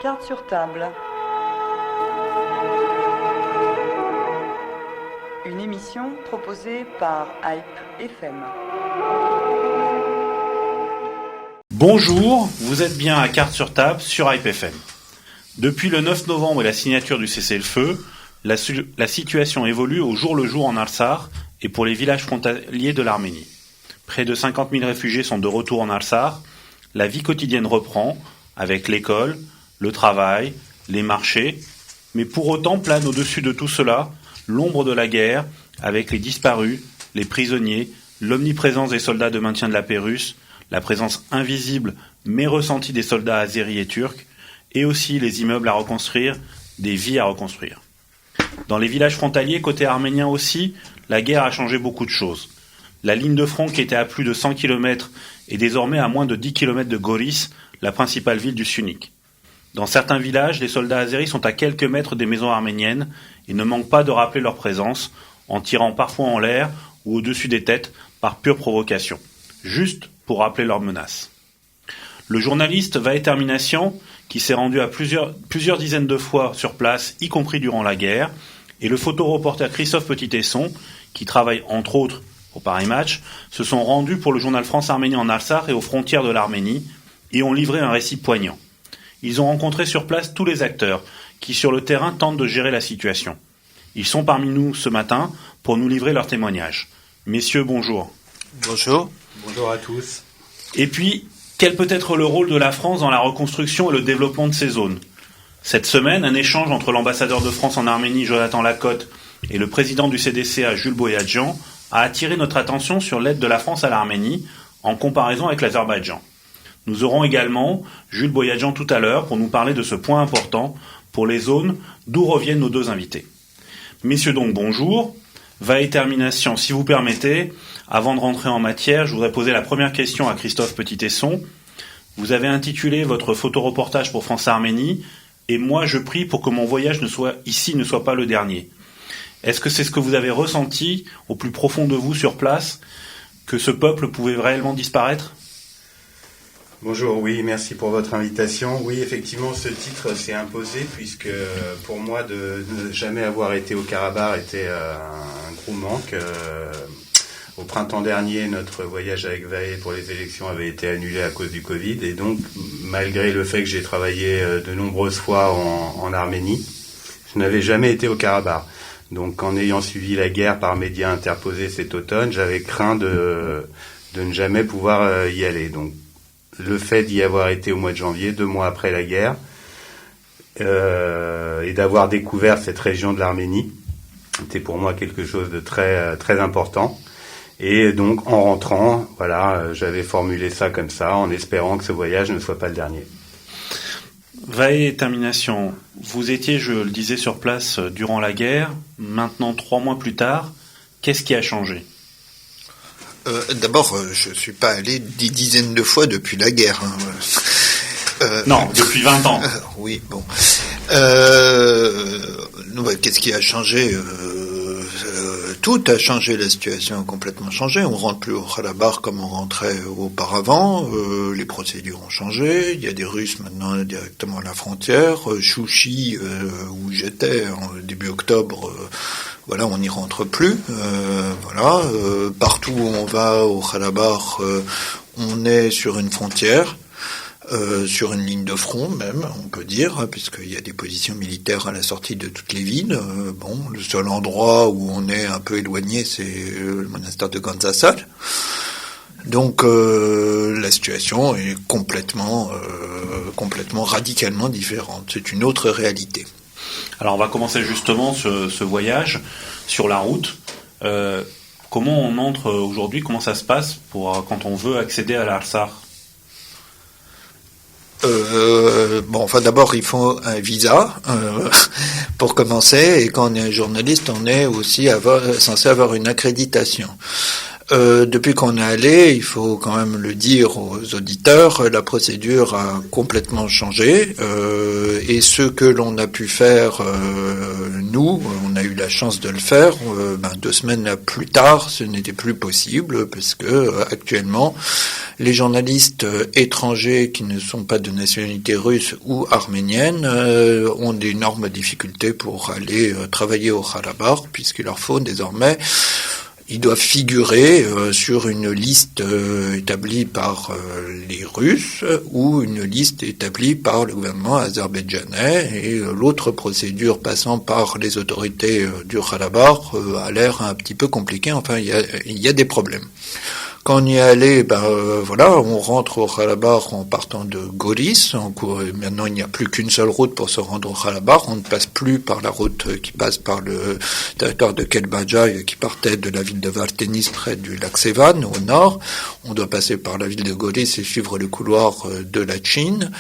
Carte sur table. Une émission proposée par Hype FM. Bonjour, vous êtes bien à Carte sur table sur Hype FM. Depuis le 9 novembre et la signature du cessez-le-feu, la situation évolue au jour le jour en Artsakh et pour les villages frontaliers de l'Arménie. Près de 50 000 réfugiés sont de retour en Artsakh. La vie quotidienne reprend avec l'école, le travail, les marchés. Mais pour autant plane au-dessus de tout cela l'ombre de la guerre avec les disparus, les prisonniers, l'omniprésence des soldats de maintien de la paix russes, la présence invisible mais ressentie des soldats azéris et turcs, et aussi les immeubles à reconstruire, des vies à reconstruire. Dans les villages frontaliers, côté arménien aussi, la guerre a changé beaucoup de choses. La ligne de front qui était à plus de 100 km est désormais à moins de 10 km de Goris, la principale ville du Sunnik. Dans certains villages, les soldats azéris sont à quelques mètres des maisons arméniennes et ne manquent pas de rappeler leur présence, en tirant parfois en l'air ou au-dessus des têtes par pure provocation, juste pour rappeler leur menace. Le journaliste Vahe Termination, qui s'est rendu à plusieurs dizaines de fois sur place, y compris durant la guerre, et le photoreporter Christophe Petit-Tesson, qui travaille entre autres au Paris Match, se sont rendus pour le journal France Arménie en Artsakh et aux frontières de l'Arménie, et ont livré un récit poignant. Ils ont rencontré sur place tous les acteurs, qui sur le terrain tentent de gérer la situation. Ils sont parmi nous ce matin pour nous livrer leurs témoignages. Messieurs, bonjour. Bonjour. Bonjour à tous. Et puis, quel peut être le rôle de la France dans la reconstruction et le développement de ces zones ? Cette semaine, un échange entre l'ambassadeur de France en Arménie, Jonathan Lacotte, et le président du CDCA, Jules Boyadjian, a attiré notre attention sur l'aide de la France à l'Arménie, en comparaison avec l'Azerbaïdjan. Nous aurons également Jules Boyadjian tout à l'heure pour nous parler de ce point important pour les zones d'où reviennent nos deux invités. Messieurs donc, bonjour. Vahe Termination, si vous permettez, avant de rentrer en matière, je voudrais poser la première question à Christophe Petit-Tesson. Vous avez intitulé votre photoreportage pour France Arménie, et moi je prie pour que mon voyage ne soit pas le dernier. Est-ce que c'est ce que vous avez ressenti au plus profond de vous sur place, que ce peuple pouvait réellement disparaître ? Bonjour, oui, merci pour votre invitation. Oui, effectivement, ce titre s'est imposé puisque pour moi de ne jamais avoir été au Karabakh était un gros manque. Au printemps dernier, notre voyage avec Vahe pour les élections avait été annulé à cause du Covid et donc, malgré le fait que j'ai travaillé de nombreuses fois en Arménie, je n'avais jamais été au Karabakh. Donc, en ayant suivi la guerre par médias interposés cet automne, j'avais craint de ne jamais pouvoir y aller. Donc, le fait d'y avoir été au mois de janvier, 2 mois après la guerre, et d'avoir découvert cette région de l'Arménie, c'était pour moi quelque chose de très, très important. Et donc, en rentrant, voilà, j'avais formulé ça comme ça, en espérant que ce voyage ne soit pas le dernier. Vahe Termination, vous étiez, je le disais, sur place durant la guerre. Maintenant, 3 mois plus tard, qu'est-ce qui a changé ? D'abord, je suis pas allé des dizaines de fois depuis la guerre. Non, depuis 20 ans. Oui, bon. Qu'est-ce qui a changé ? Tout a changé, la situation a complètement changé. On rentre plus au Karabakh comme on rentrait auparavant. Les procédures ont changé. Il y a des Russes maintenant directement à la frontière. Chouchi, où j'étais en début octobre, voilà, on n'y rentre plus. Partout où on va au Karabakh, on est sur une frontière. Sur une ligne de front même, on peut dire, puisqu'il y a des positions militaires à la sortie de toutes les villes. Le seul endroit où on est un peu éloigné, c'est le monastère de Gandzasar. Donc la situation est complètement radicalement différente. C'est une autre réalité. Alors on va commencer justement ce voyage sur la route. Comment on entre aujourd'hui ? Comment ça se passe quand on veut accéder à l'Artsakh ? D'abord, il faut un visa pour commencer, et quand on est journaliste, on est aussi censé avoir une accréditation. Depuis qu'on est allé, il faut quand même le dire aux auditeurs, la procédure a complètement changé, et ce que l'on a pu faire, nous, on a eu la chance de le faire, 2 semaines plus tard, ce n'était plus possible, parce que actuellement, les journalistes étrangers qui ne sont pas de nationalité russe ou arménienne ont d'énormes difficultés pour aller travailler au Karabakh, puisqu'il leur faut désormais, ils doivent figurer sur une liste établie par les Russes ou une liste établie par le gouvernement azerbaïdjanais, et l'autre procédure passant par les autorités du Karabakh a l'air un petit peu compliquée. Enfin, il y a des problèmes. Quand on y est allé, on rentre au Karabakh en partant de Goris. Maintenant, il n'y a plus qu'une seule route pour se rendre au Karabakh. On ne passe plus par la route qui passe par le territoire de Kelbajai, qui partait de la ville de Vartenis près du lac Sevan au nord. On doit passer par la ville de Goris et suivre le couloir de la Chine.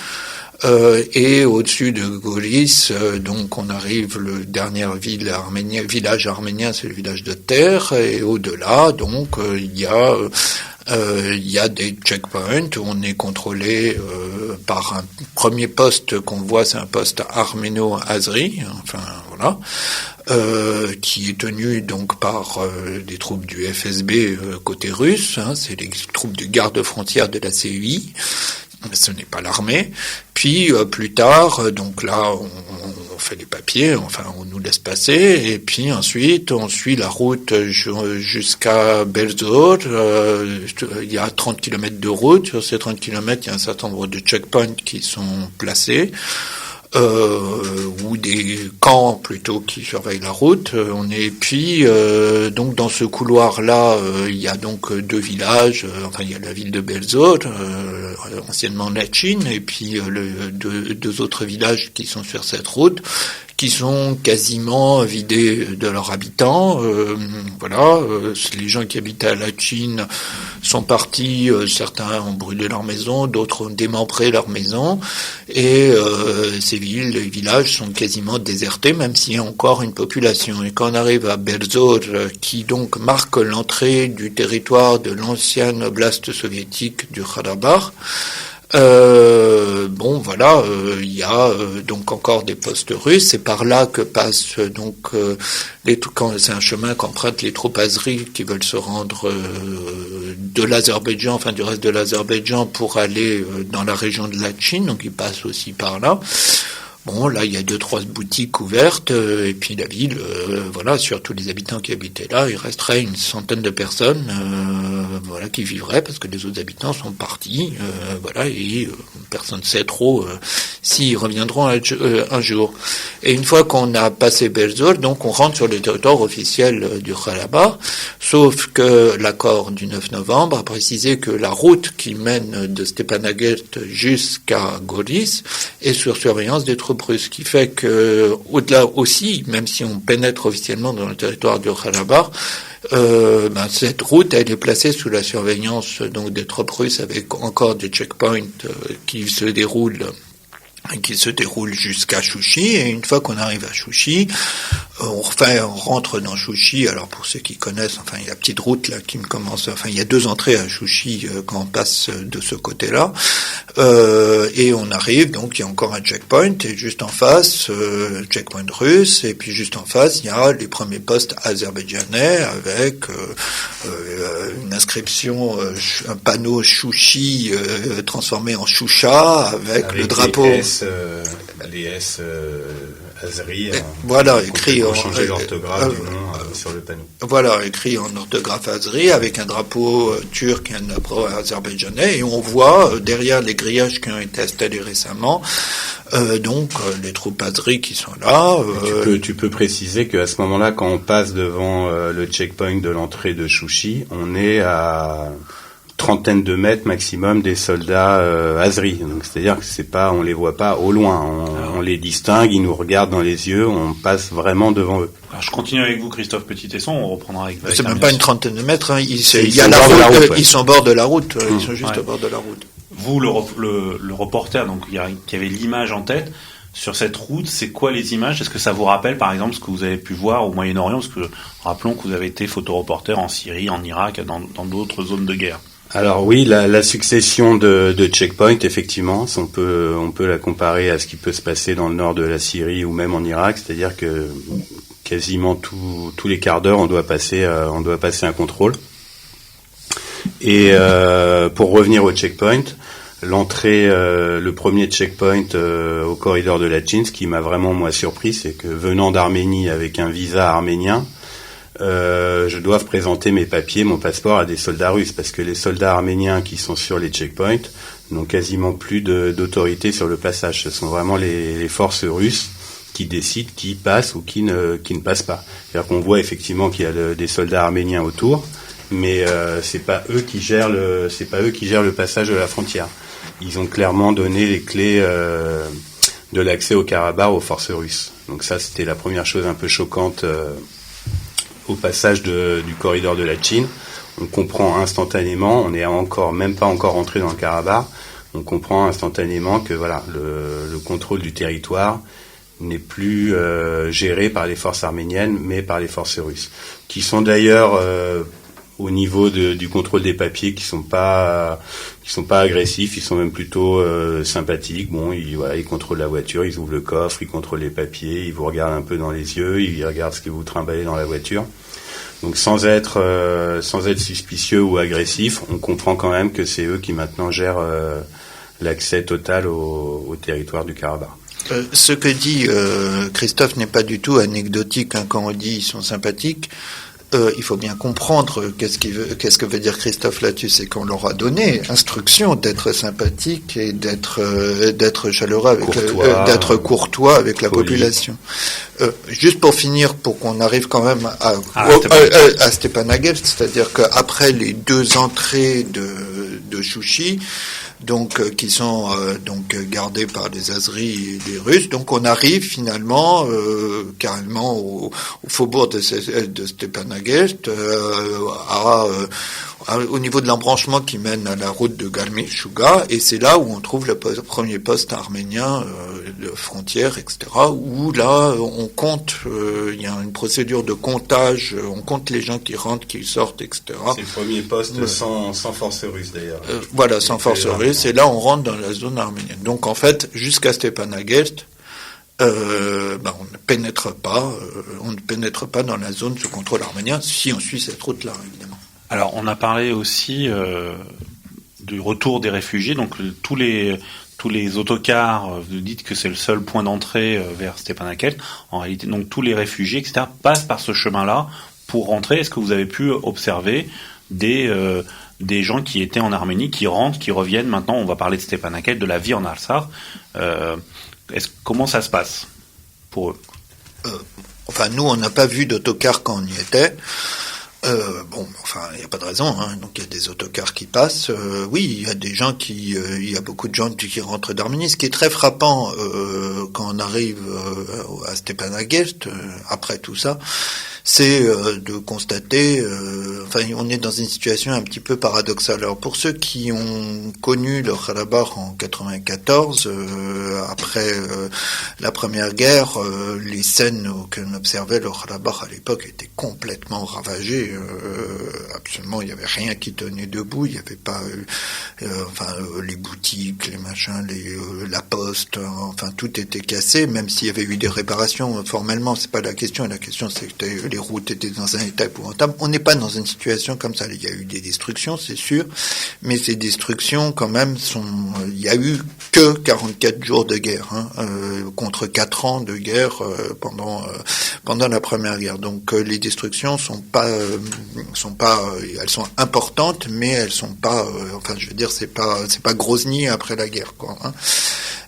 Et au-dessus de Goris, donc on arrive le dernier village arménien, c'est le village de Terre, et au-delà, donc il y a des checkpoints où on est contrôlé par un premier poste qu'on voit, c'est un poste arméno-azeri, qui est tenu donc par des troupes du FSB côté russe, c'est les troupes du garde-frontière de la CUI. Ce n'est pas l'armée. Puis plus tard, donc là, on fait des papiers, on nous laisse passer, et puis ensuite on suit la route jusqu'à Belzor. Il y a 30 km de route. Sur ces 30 km, il y a un certain nombre de checkpoints qui sont placés. Ou des camps plutôt qui surveillent la route. Donc dans ce couloir-là, il y a donc deux villages. Il y a la ville de Belzor, anciennement Nachin, et puis deux autres villages qui sont sur cette route, qui sont quasiment vidés de leurs habitants. Les gens qui habitaient à la Chine sont partis, certains ont brûlé leur maison, d'autres ont démembré leur maison, et les villages sont quasiment désertés, même s'il y a encore une population. Et quand on arrive à Belzor, qui donc marque l'entrée du territoire de l'ancienne oblast soviétique du Karabakh, il y a donc encore des postes russes. C'est par là que passent c'est un chemin qu'empruntent les troupes azeries qui veulent se rendre de l'Azerbaïdjan, du reste de l'Azerbaïdjan, pour aller dans la région de la Chine. Donc ils passent aussi par là. Bon, là, il y a 2-3 boutiques ouvertes, et puis la ville, sur tous les habitants qui habitaient là, il resterait une centaine de personnes, qui vivraient, parce que les autres habitants sont partis, et personne ne sait trop s'ils reviendront un jour. Et une fois qu'on a passé Belzor, donc on rentre sur le territoire officiel du Karabakh, sauf que l'accord du 9 novembre a précisé que la route qui mène de Stepanakert jusqu'à Goris est sur surveillance des troupes russes, ce qui fait que, au-delà aussi, même si on pénètre officiellement dans le territoire du Karabakh, cette route, elle est placée sous la surveillance donc des troupes russes, avec encore des checkpoints qui se déroulent jusqu'à Chouchi. Et une fois qu'on arrive à Chouchi, on rentre dans Chouchi. Alors pour ceux qui connaissent, il y a la petite route là qui commence. Il y a 2 entrées à Chouchi quand on passe de ce côté-là. Et on arrive, donc il y a encore un checkpoint, et juste en face, checkpoint russe, et puis juste en face, il y a les premiers postes azerbaïdjanais avec une inscription, un panneau Chouchi transformé en Choucha avec le drapeau. Les S azeri. Écrit en changer l'orthographe du nom sur le panneau. Voilà, écrit en orthographe azeri avec un drapeau turc et un drapeau azerbaïdjanais, et on voit derrière les grillages qui ont été installés récemment, les troupes azeri qui sont là. Tu peux préciser qu'à ce moment-là, quand on passe devant le checkpoint de l'entrée de Chouchi, on est à trentaine de mètres maximum des soldats azeris. Donc c'est-à-dire que on les voit pas au loin, on les distingue, ils nous regardent dans les yeux, on passe vraiment devant eux. Alors je continue avec vous, Christophe Petit-Tesson, on reprendra avec C'est même pas une trentaine de mètres, ils sont au bord de la route, ils sont juste au bord de la route. Vous, le reporter, donc qui avait l'image en tête, sur cette route, c'est quoi les images? Est-ce que ça vous rappelle, par exemple, ce que vous avez pu voir au Moyen-Orient? Parce que rappelons que vous avez été photoreporter en Syrie, en Irak, dans d'autres zones de guerre. Alors oui, la succession de checkpoints, effectivement, on peut la comparer à ce qui peut se passer dans le nord de la Syrie ou même en Irak, c'est-à-dire que quasiment tous les quarts d'heure, on doit passer un contrôle. Et pour revenir au checkpoint, l'entrée, le premier checkpoint au corridor de Latchin, ce qui m'a vraiment moi surpris, c'est que venant d'Arménie avec un visa arménien, je dois présenter mes papiers, mon passeport à des soldats russes, parce que les soldats arméniens qui sont sur les checkpoints n'ont quasiment plus d'autorité sur le passage. Ce sont vraiment les forces russes qui décident qui passe ou qui ne passe pas. C'est-à-dire qu'on voit effectivement qu'il y a des soldats arméniens autour, mais c'est pas eux qui gèrent le passage de la frontière. Ils ont clairement donné les clés de l'accès au Karabakh aux forces russes. Donc ça, c'était la première chose un peu choquante au passage du corridor de Latchin. On comprend instantanément, on n'est même pas encore entré dans le Karabakh, on comprend instantanément que voilà, le contrôle du territoire n'est plus géré par les forces arméniennes, mais par les forces russes, qui sont d'ailleurs au niveau du contrôle des papiers, qui sont pas agressifs, ils sont même plutôt sympathiques. Bon, ils contrôlent la voiture, ils ouvrent le coffre, ils contrôlent les papiers, ils vous regardent un peu dans les yeux, ils regardent ce que vous trimballez dans la voiture. Donc sans être suspicieux ou agressif, on comprend quand même que c'est eux qui maintenant gèrent l'accès total au territoire du Karabakh. Ce que dit Christophe n'est pas du tout anecdotique, hein, quand on dit ils sont sympathiques. Il faut bien comprendre qu'est-ce que veut dire Christophe là-dessus, c'est qu'on leur a donné instruction d'être sympathique et d'être chaleureux avec d'être courtois avec la population. Juste pour finir, pour qu'on arrive quand même à Stepanakert, c'est-à-dire qu'après les 2 entrées de Chouchi, donc qui sont donc gardés par les Azeris et les Russes. Donc on arrive finalement carrément au faubourg de Stepanakert, au niveau de l'embranchement qui mène à la route de Galmi-Chouga, et c'est là où on trouve le premier poste arménien de frontière, etc. Où là on compte, il y a une procédure de comptage, on compte les gens qui rentrent, qui sortent, etc. C'est le premier poste sans force russe d'ailleurs. Voilà, sans force russe. Et là, on rentre dans la zone arménienne. Donc, en fait, jusqu'à Stepanakert, on ne pénètre pas dans la zone sous contrôle arménien si on suit cette route-là, évidemment. Alors, on a parlé aussi du retour des réfugiés. Donc, tous les autocars, vous dites que c'est le seul point d'entrée vers Stepanakert. En réalité, donc tous les réfugiés, etc., passent par ce chemin-là pour rentrer. Est-ce que vous avez pu observer des gens qui étaient en Arménie, qui rentrent, qui reviennent? Maintenant, on va parler de Stepanakert, de la vie en Artsakh. Comment ça se passe pour eux? Enfin, nous, on n'a pas vu d'autocar quand on y était. Il n'y a pas de raison, hein. Donc il y a des autocars qui passent. Oui, il y a des gens il y a beaucoup de gens qui rentrent d'Arménie. Ce qui est très frappant quand on arrive à Stepanakert, après tout ça, c'est de constater, on est dans une situation un petit peu paradoxale. Alors pour ceux qui ont connu le Karabakh en 94, après la Première Guerre, les scènes que l'on observait le Karabakh à l'époque étaient complètement ravagées. Absolument, il n'y avait rien qui tenait debout. Il n'y avait pas, les boutiques, les machins, la poste. Tout était cassé. Même s'il y avait eu des réparations, formellement, c'est pas la question. La question, c'est que les routes étaient dans un état épouvantable. On n'est pas dans une situation comme ça. Il y a eu des destructions, c'est sûr, mais ces destructions, quand même, il y a eu que 44 jours de guerre, contre 4 ans de guerre pendant la Première Guerre. Donc les destructions elles sont importantes, mais elles sont pas, c'est pas Grozny après la guerre, quoi.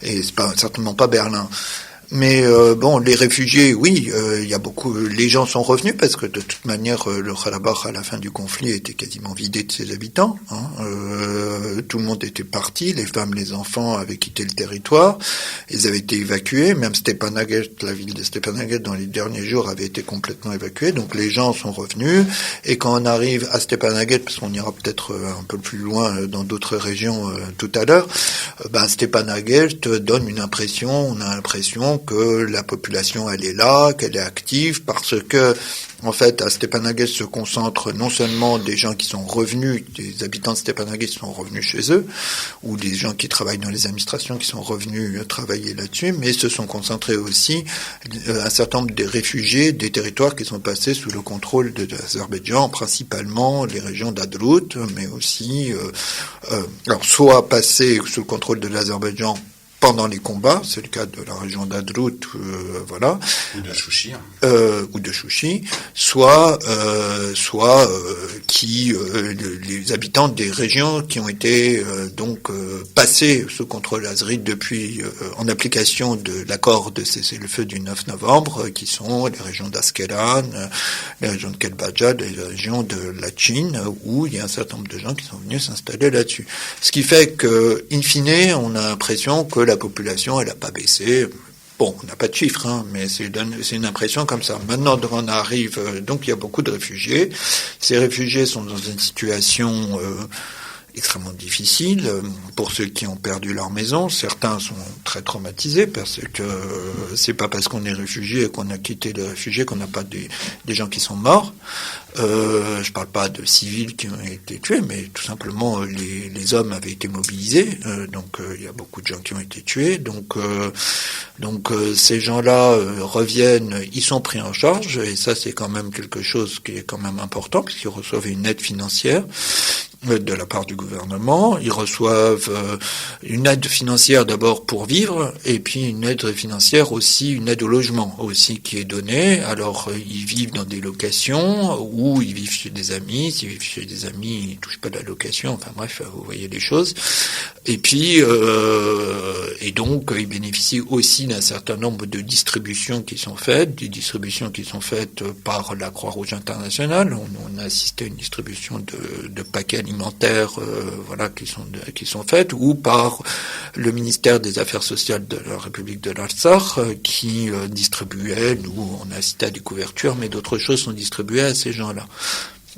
Et c'est certainement pas Berlin. Mais les réfugiés, oui, il y a beaucoup. Les gens sont revenus parce que de toute manière, le Karabakh à la fin du conflit était quasiment vidé de ses habitants. Tout le monde était parti, les femmes, les enfants avaient quitté le territoire, ils avaient été évacués. Même Stepanakert, la ville de Stepanakert, dans les derniers jours, avait été complètement évacuée. Donc les gens sont revenus. Et quand on arrive à Stepanakert, parce qu'on ira peut-être un peu plus loin dans d'autres régions tout à l'heure, Stepanakert donne on a l'impression que la population elle est là, qu'elle est active, parce que En fait, à Stepanakert se concentrent non seulement des gens qui sont revenus, des habitants de Stepanakert qui sont revenus chez eux, ou des gens qui travaillent dans les administrations qui sont revenus travailler là-dessus, mais se sont concentrés aussi un certain nombre des réfugiés des territoires qui sont passés sous le contrôle de l'Azerbaïdjan, principalement les régions d'Adrout, mais aussi, alors soit passés sous le contrôle de l'Azerbaïdjan pendant les combats, c'est le cas de la région d'Adrout, voilà. Ou de Chouchi. Ou de Chouchi, soit les habitants des régions qui ont été passés sous contrôle azérite depuis en application de l'accord de cessez-le-feu du 9 novembre, qui sont les régions d'Askelan, les régions de Kelbajad et les régions de Lachin, où il y a un certain nombre de gens qui sont venus s'installer là-dessus. Ce qui fait que, in fine, on a l'impression que la population, elle n'a pas baissé. Bon, on n'a pas de chiffres, mais c'est une impression comme ça. Maintenant, on arrive, donc il y a beaucoup de réfugiés. Ces réfugiés sont dans une situation extrêmement difficile pour ceux qui ont perdu leur maison. Certains sont très traumatisés parce que c'est pas parce qu'on est réfugié et qu'on a quitté les réfugiés qu'on n'a pas des gens qui sont morts. Je parle pas de civils qui ont été tués, mais tout simplement les hommes avaient été mobilisés. Donc il y a beaucoup de gens qui ont été tués. Donc ces gens-là reviennent, ils sont pris en charge et ça c'est quand même quelque chose qui est quand même important puisqu'ils reçoivent une aide financière de la part du gouvernement. Ils reçoivent une aide financière d'abord pour vivre et puis une aide financière aussi, une aide au logement aussi qui est donnée. Alors ils vivent dans des locations ou ils vivent chez des amis. S'ils vivent chez des amis, ils touchent pas de la location. Enfin bref, vous voyez les choses. Et puis et donc ils bénéficient aussi d'un certain nombre de distributions qui sont faites, des distributions qui sont faites par la Croix-Rouge internationale. On a assisté à une distribution de paquets alimentaires voilà qui sont faites, ou par le ministère des Affaires sociales de la République de l'Artsakh qui distribuait, nous on a assisté à des couvertures, mais d'autres choses sont distribuées à ces gens-là.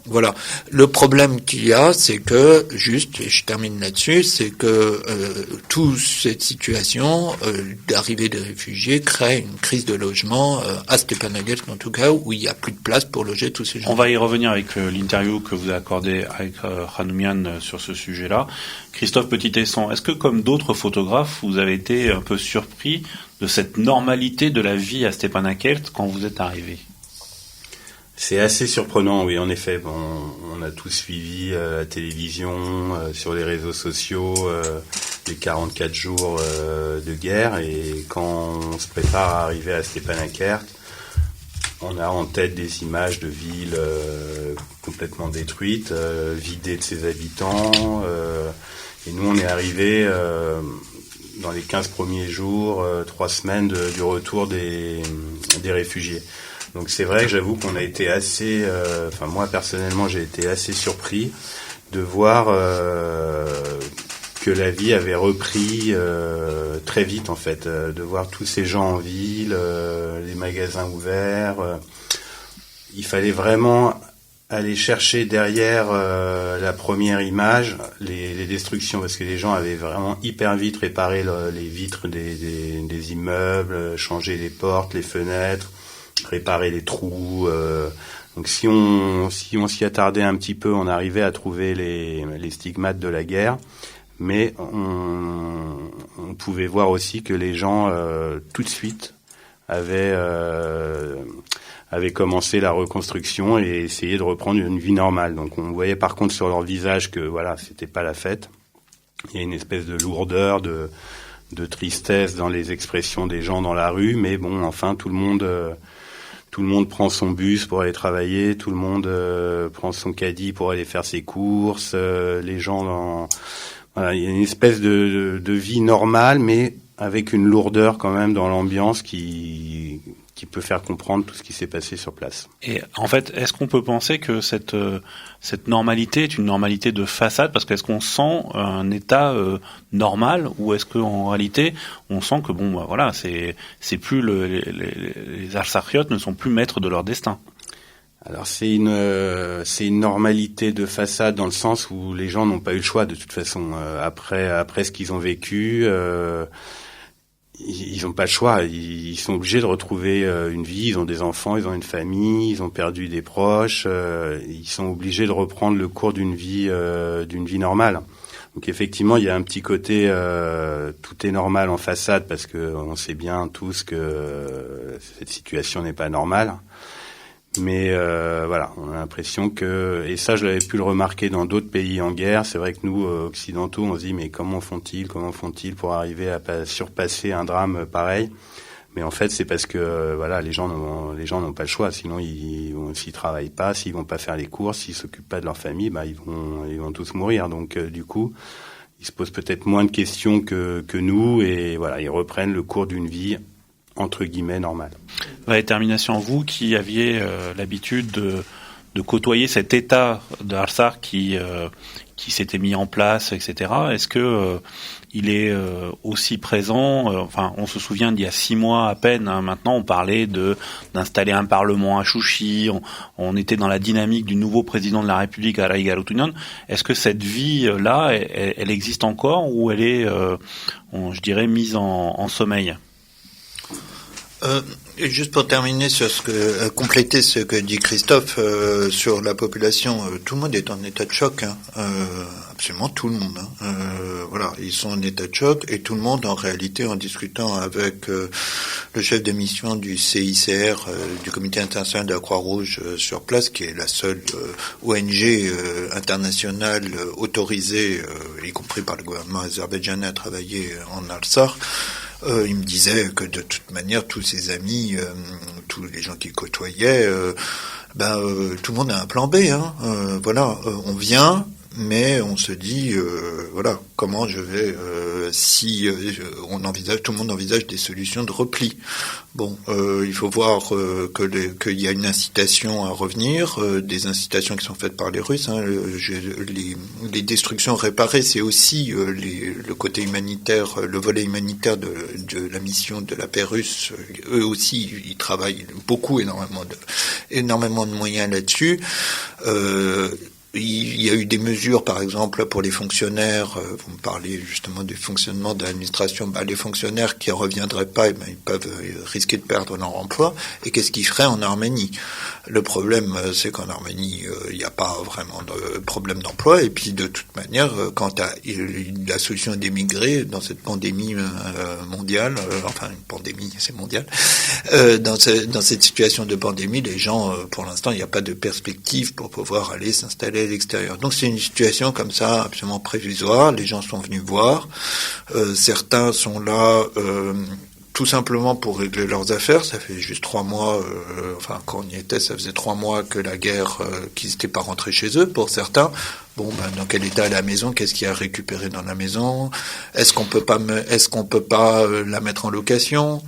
Voilà. Le problème qu'il y a, c'est que, juste, et je termine là-dessus, c'est que toute cette situation d'arrivée des réfugiés crée une crise de logement à Stepanakert, en tout cas, où il n'y a plus de place pour loger tous ces gens. On va y revenir avec l'interview que vous avez accordée avec Hanoumian sur ce sujet-là. Christophe Petit-Tesson, est-ce que, comme d'autres photographes, vous avez été un peu surpris de cette normalité de la vie à Stepanakert quand vous êtes arrivé ? C'est assez surprenant, oui, en effet. Bon, on a tous suivi la télévision, sur les réseaux sociaux, les 44 jours de guerre. Et quand on se prépare à arriver à Stepanakert, on a en tête des images de villes complètement détruites, vidées de ses habitants. Et nous, on est arrivé dans les 15 premiers jours, 3 semaines du retour des réfugiés. Donc c'est vrai que j'avoue qu'on a été assez, moi personnellement j'ai été assez surpris de voir que la vie avait repris très vite en fait, de voir tous ces gens en ville, les magasins ouverts. Il fallait vraiment aller chercher derrière la première image les destructions, parce que les gens avaient vraiment hyper vite réparé les vitres des immeubles, changé les portes, les fenêtres, réparer les trous. Donc si on s'y attardait un petit peu, on arrivait à trouver les stigmates de la guerre, mais on pouvait voir aussi que les gens tout de suite avaient commencé la reconstruction et essayaient de reprendre une vie normale. Donc on voyait par contre sur leur visage que voilà, c'était pas la fête. Il y a une espèce de lourdeur, de tristesse dans les expressions des gens dans la rue, mais bon, enfin tout le monde prend son bus pour aller travailler, tout le monde prend son caddie pour aller faire ses courses, les gens voilà, il y a une espèce de vie normale, mais avec une lourdeur quand même dans l'ambiance qui peut faire comprendre tout ce qui s'est passé sur place. Et en fait, est-ce qu'on peut penser que cette normalité est une normalité de façade, parce qu'est-ce qu'on sent un état normal, ou est-ce qu'en réalité on sent que bon, bah, voilà, c'est plus les Artsakiotes ne sont plus maîtres de leur destin? Alors c'est une normalité de façade dans le sens où les gens n'ont pas eu le choix de toute façon. Après ce qu'ils ont vécu, ils ont pas le choix. Ils sont obligés de retrouver une vie. Ils ont des enfants, ils ont une famille, ils ont perdu des proches. Ils sont obligés de reprendre le cours d'une vie normale. Donc effectivement, il y a un petit côté tout est normal en façade parce que on sait bien tous que cette situation n'est pas normale. Mais voilà, on a l'impression que, et ça je l'avais pu le remarquer dans d'autres pays en guerre, c'est vrai que nous, occidentaux, on se dit mais comment font-ils pour arriver à surpasser un drame pareil? Mais en fait, c'est parce que voilà, les gens n'ont pas le choix, sinon s'ils travaillent pas, s'ils vont pas faire les courses, s'ils s'occupent pas de leur famille, ils vont tous mourir. Donc du coup, ils se posent peut-être moins de questions que nous, et voilà, ils reprennent le cours d'une vie entre guillemets normale. La détermination, vous qui aviez l'habitude de côtoyer cet état de Artsakh qui s'était mis en place, etc. Est-ce que il est aussi présent enfin, on se souvient d'il y a 6 mois à peine. Hein, maintenant, on parlait d'installer un parlement à Chouchi. On était dans la dynamique du nouveau président de la République, Aray Garutunian. Est-ce que cette vie-là, elle existe encore ou elle est, je dirais, mise en sommeil? Juste pour terminer sur compléter ce que dit Christophe sur la population, tout le monde est en état de choc, hein, absolument tout le monde. Hein, voilà, ils sont en état de choc et tout le monde, en réalité, en discutant avec le chef de mission du CICR, du Comité international de la Croix-Rouge sur place, qui est la seule ONG internationale autorisée, y compris par le gouvernement azerbaïdjanais, à travailler en Artsakh. Il me disait que de toute manière, tous ses amis, tous les gens qu'il côtoyait, tout le monde a un plan B. Hein. Voilà, on vient, mais on se dit, voilà, comment je vais, tout le monde envisage des solutions de repli. Bon, il faut voir qu'il y a une incitation à revenir, des incitations qui sont faites par les Russes. Hein, les destructions réparées, c'est aussi le côté humanitaire, le volet humanitaire de la mission de la paix russe. Eux aussi, ils travaillent beaucoup, énormément de moyens là-dessus. Il y a eu des mesures, par exemple, pour les fonctionnaires. Vous me parlez justement du fonctionnement de l'administration. Les fonctionnaires qui ne reviendraient pas, ils peuvent risquer de perdre leur emploi. Et qu'est-ce qu'ils feraient en Arménie? Le problème, c'est qu'en Arménie, il n'y a pas vraiment de problème d'emploi. Et puis, de toute manière, quand la solution d'émigrer dans cette pandémie mondiale, enfin, une pandémie, c'est mondial, dans cette situation de pandémie, les gens, pour l'instant, il n'y a pas de perspective pour pouvoir aller s'installer à l'extérieur. Donc c'est une situation comme ça absolument prévisoire. Les gens sont venus voir. Certains sont là tout simplement pour régler leurs affaires. Ça fait juste 3 mois, quand on y était, ça faisait 3 mois que la guerre, qu'ils n'étaient pas rentrés chez eux. Pour certains, dans quel état est la maison? Qu'est-ce qu'il y a à récupérer dans la maison? Est-ce qu'on peut pas la mettre en location?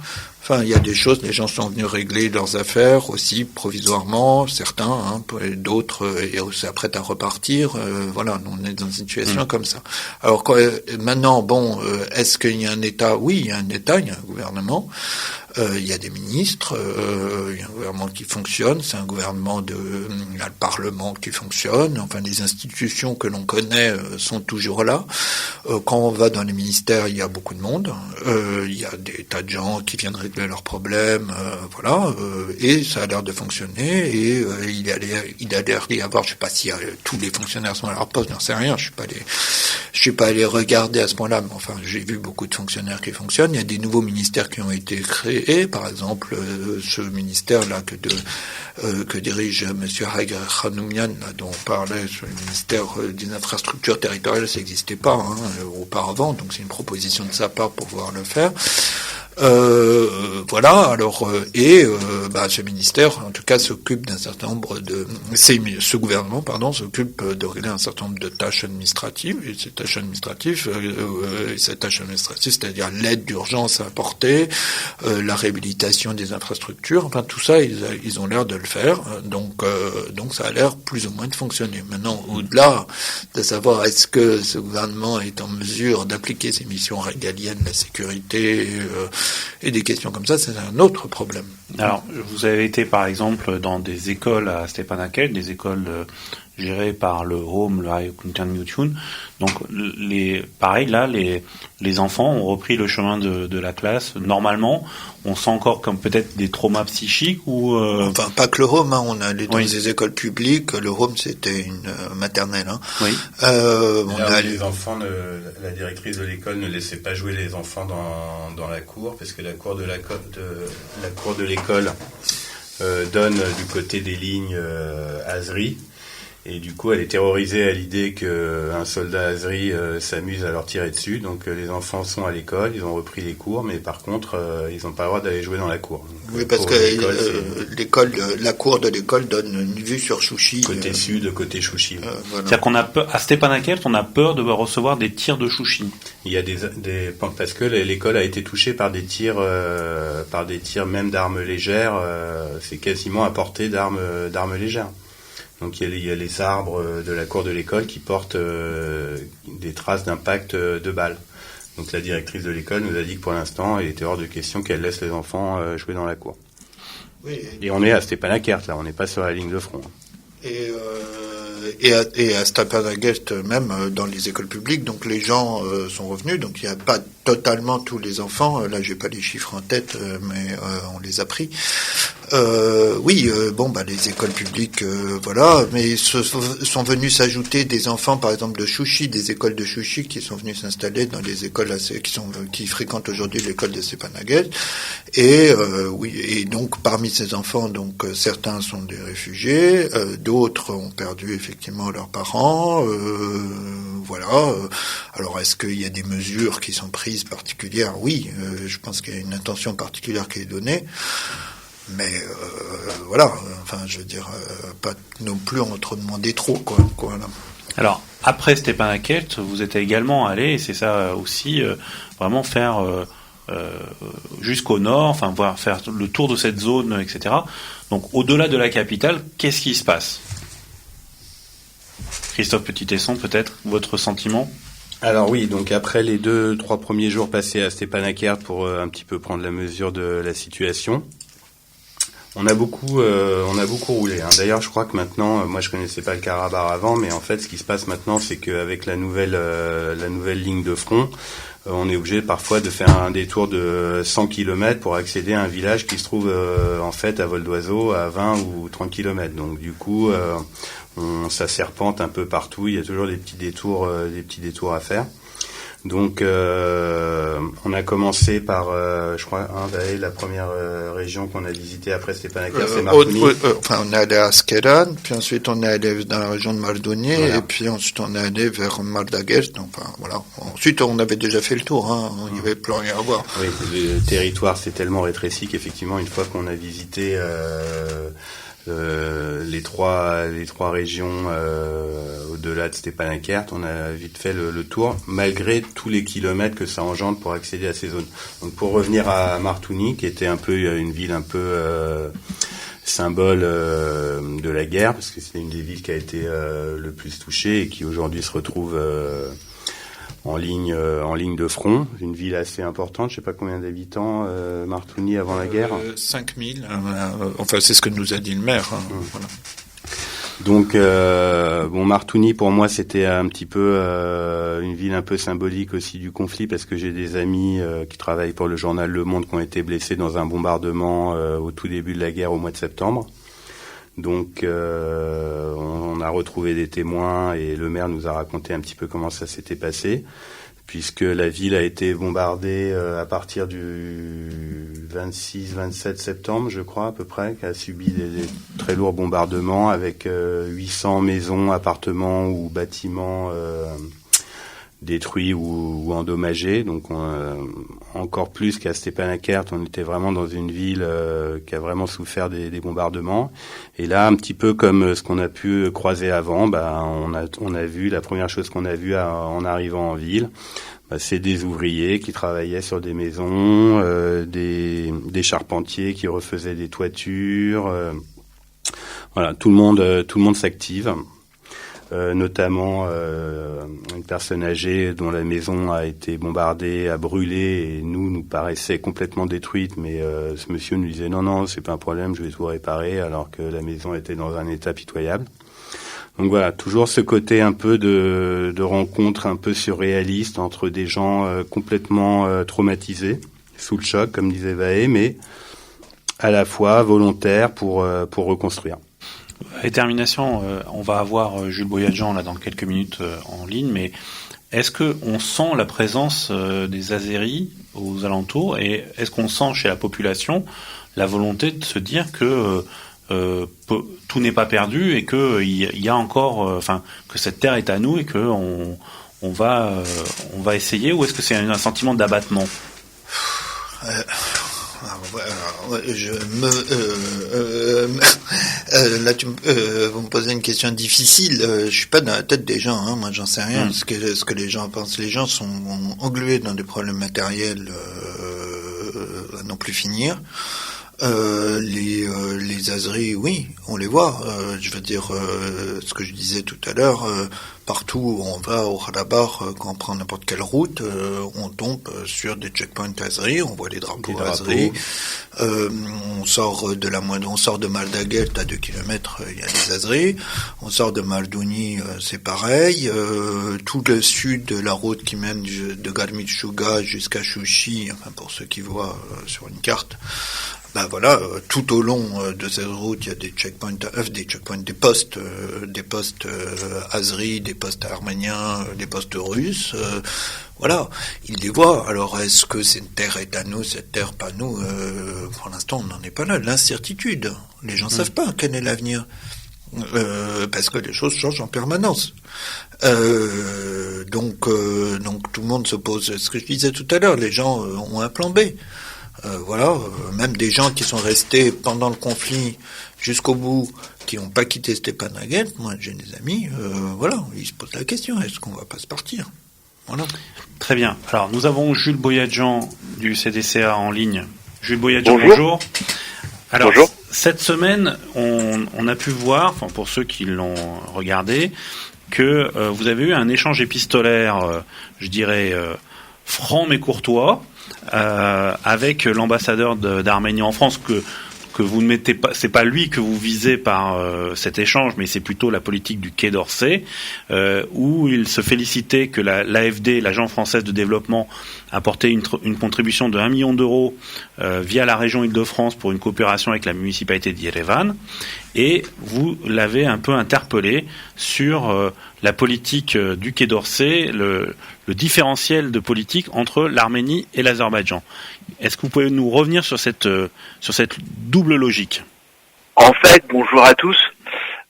Enfin, il y a des choses, les gens sont venus régler leurs affaires aussi provisoirement, certains, hein, d'autres s'apprêtent à repartir. Voilà, on est dans une situation comme ça. Alors maintenant, est-ce qu'il y a un État? Oui, il y a un État, il y a un gouvernement. Il y a des ministres, il y a un gouvernement qui fonctionne, c'est un gouvernement il y a le Parlement qui fonctionne, enfin les institutions que l'on connaît sont toujours là. Quand on va dans les ministères, il y a beaucoup de monde, il y a des tas de gens qui viennent régler leurs problèmes, et ça a l'air de fonctionner, et il a l'air d'y avoir, je sais pas si tous les fonctionnaires sont à leur poste, j'en sais rien, je suis pas allé regarder à ce point-là, mais enfin j'ai vu beaucoup de fonctionnaires qui fonctionnent. Il y a des nouveaux ministères qui ont été créés. Par exemple, ce ministère-là que dirige M. Haïg Khanoumian, dont on parlait, sur le ministère des infrastructures territoriales, ça n'existait pas auparavant, donc c'est une proposition de sa part pour pouvoir le faire. Ce ministère, en tout cas, s'occupe d'un certain nombre ce gouvernement, s'occupe de régler un certain nombre de tâches administratives, et ces tâches administratives, c'est-à-dire l'aide d'urgence à apporter, la réhabilitation des infrastructures, enfin, tout ça, ils ont l'air de le faire, donc ça a l'air plus ou moins de fonctionner. Maintenant, au-delà de savoir est-ce que ce gouvernement est en mesure d'appliquer ses missions régaliennes, la sécurité, et des questions comme ça, c'est un autre problème. Alors, vous avez été par exemple dans des écoles à Stepanakert, des écoles gérés par le Home, le High Content New Tune. Donc pareil là, les enfants ont repris le chemin de la classe. Normalement, on sent encore comme peut-être des traumas psychiques ou. Enfin, pas que le Home. On allait dans oui. des écoles publiques. Le Home, c'était une maternelle. Oui. Les enfants, la directrice de l'école ne laissait pas jouer les enfants dans la cour parce que la cour de l'école donne du côté des lignes Azri. Et du coup, elle est terrorisée à l'idée qu'un soldat azeri s'amuse à leur tirer dessus. Donc les enfants sont à l'école, ils ont repris les cours, mais par contre, ils n'ont pas le droit d'aller jouer dans la cour. Donc, oui, parce que la cour de l'école donne une vue sur Chouchi. Côté sud, côté Chouchi. Voilà. C'est-à-dire qu'on a peur, à Stepanakert, on a peur de recevoir des tirs de Chouchi. Il y a parce que l'école a été touchée par des tirs même d'armes légères. C'est quasiment à portée d'armes légères. Donc il y a les arbres de la cour de l'école qui portent des traces d'impact de balles. Donc la directrice de l'école nous a dit que pour l'instant, il était hors de question qu'elle laisse les enfants jouer dans la cour. Oui. Et on est à Stepanakert, là, on n'est pas sur la ligne de front. Et à Stepanakert même dans les écoles publiques, donc les gens sont revenus, donc il n'y a pas totalement tous les enfants, là j'ai pas les chiffres en tête, mais on les a pris. Les écoles publiques, voilà, mais sont venus s'ajouter des enfants, par exemple de Chouchi, des écoles de Chouchi qui sont venus s'installer dans les écoles qui fréquentent aujourd'hui l'école de Stepanakert. Et donc parmi ces enfants, donc certains sont des réfugiés, d'autres ont perdu effectivement leurs parents, voilà. Alors est-ce qu'il y a des mesures qui sont prises particulières? Oui, je pense qu'il y a une intention particulière qui est donnée. Mais voilà, enfin, je veux dire, pas non plus en trop demander trop, quoi. Là. Alors, après Stepanakert, vous êtes également allé, et c'est ça aussi, vraiment faire jusqu'au nord, enfin, faire le tour de cette zone, etc. Donc, au-delà de la capitale, qu'est-ce qui se passe? Christophe Petit-Tesson, peut-être, votre sentiment? Alors oui, donc après les 2-3 premiers jours passés à Stepanakert pour un petit peu prendre la mesure de la situation, on a beaucoup roulé. Hein. D'ailleurs, je crois que maintenant, moi je connaissais pas le Karabakh avant, mais en fait, ce qui se passe maintenant, c'est qu'avec la nouvelle ligne de front, on est obligé parfois de faire un détour de 100 km pour accéder à un village qui se trouve en fait à vol d'oiseau à 20 ou 30 km. Donc du coup, ça serpente un peu partout. Il y a toujours des petits détours à faire. Donc, on a commencé par, je crois, la première région qu'on a visitée après Stepanakert, c'est Martouni. On est allé à Askeran, puis ensuite on est allé dans la région de Mardouni, voilà. Et puis ensuite on est allé vers Mardagers. Enfin, voilà. Ensuite, on avait déjà fait le tour, hein. Il n'y avait plus rien à voir. Oui, le territoire s'est tellement rétréci qu'effectivement, une fois qu'on a visité les trois régions au-delà de Stepanakert, on a vite fait le tour, malgré tous les kilomètres que ça engendre pour accéder à ces zones. Donc pour revenir à Martouni, qui était un peu une ville un peu symbole de la guerre, parce que c'est une des villes qui a été le plus touchée et qui aujourd'hui se retrouve en ligne de front, une ville assez importante, je sais pas combien d'habitants, Martouni avant la guerre. 5000, enfin c'est ce que nous a dit le maire. Hein, voilà. Donc Martouni pour moi c'était un petit peu une ville un peu symbolique aussi du conflit, parce que j'ai des amis qui travaillent pour le journal Le Monde qui ont été blessés dans un bombardement au tout début de la guerre au mois de septembre. Donc on a retrouvé des témoins et le maire nous a raconté un petit peu comment ça s'était passé, puisque la ville a été bombardée à partir du 26-27 septembre, je crois à peu près, qui a subi des très lourds bombardements avec 800 maisons, appartements ou bâtiments détruits ou endommagés. Donc encore plus qu'à Stepanakert, on était vraiment dans une ville qui a vraiment souffert des bombardements. Et là, un petit peu comme ce qu'on a pu croiser avant, on a vu, la première chose qu'on a vue en arrivant en ville, c'est des ouvriers qui travaillaient sur des maisons, des charpentiers qui refaisaient des toitures. Voilà, tout le monde s'active. Notamment une personne âgée dont la maison a été bombardée, a brûlé, et nous paraissait complètement détruite, mais ce monsieur nous disait non, c'est pas un problème, je vais tout réparer, alors que la maison était dans un état pitoyable. Donc voilà, toujours ce côté un peu de rencontre un peu surréaliste entre des gens complètement traumatisés, sous le choc, comme disait Vahé, mais à la fois volontaires pour reconstruire. Et termination, on va avoir Jules Boyadjian là dans quelques minutes en ligne, mais est-ce que on sent la présence des Azéris aux alentours, et est-ce qu'on sent chez la population la volonté de se dire que tout n'est pas perdu et que il y a encore, que cette terre est à nous et que on va essayer, ou est-ce que c'est un sentiment d'abattement? Là, vous me posez une question difficile. Je suis pas dans la tête des gens, hein. Moi, j'en sais rien. Ce que les gens pensent. Les gens sont englués dans des problèmes matériels à non plus finir. Les Azeris, oui, on les voit. Je veux dire, ce que je disais tout à l'heure, partout où on va au Karabar, quand on prend n'importe quelle route, on tombe sur des checkpoints Azeris, on voit les drapeaux Azeris. On sort de Maldaguet, à 2 kilomètres, il y a des Azeris. On sort de Maldouni, c'est pareil. Tout le sud de la route qui mène de Garmitchouga jusqu'à Chouchi, enfin pour ceux qui voient sur une carte. Ben voilà, tout au long de cette route, il y a des checkpoints, des postes Azeri, des postes arméniens, des postes russes. Voilà, ils les voient. Alors, est-ce que cette terre est à nous, cette terre pas à nous? Pour l'instant, on n'en est pas là. L'incertitude. Les gens savent pas quel est l'avenir. Parce que les choses changent en permanence. Donc tout le monde se pose. Ce que je disais tout à l'heure, les gens ont un plan B. Même des gens qui sont restés pendant le conflit jusqu'au bout, qui n'ont pas quitté Stepanakert, moi j'ai des amis, ils se posent la question, est-ce qu'on va pas se partir? Voilà. Très bien. Alors, nous avons Jules Boyadjian du CDCA en ligne. Jules Boyadjian, bonjour. Alors, bonjour. Cette semaine, on a pu voir, pour ceux qui l'ont regardé, que vous avez eu un échange épistolaire, franc mais courtois, avec l'ambassadeur d'Arménie en France, que vous ne mettez pas, c'est pas lui que vous visez par cet échange, mais c'est plutôt la politique du Quai d'Orsay, où il se félicitait que l'AFD, l'Agence française de développement, apportait une contribution de 1 million d'euros via la région Île-de-France pour une coopération avec la municipalité d'Yerevan, et vous l'avez un peu interpellé sur la politique du Quai d'Orsay, le différentiel de politique entre l'Arménie et l'Azerbaïdjan. Est-ce que vous pouvez nous revenir sur cette double logique? En fait, bonjour à tous.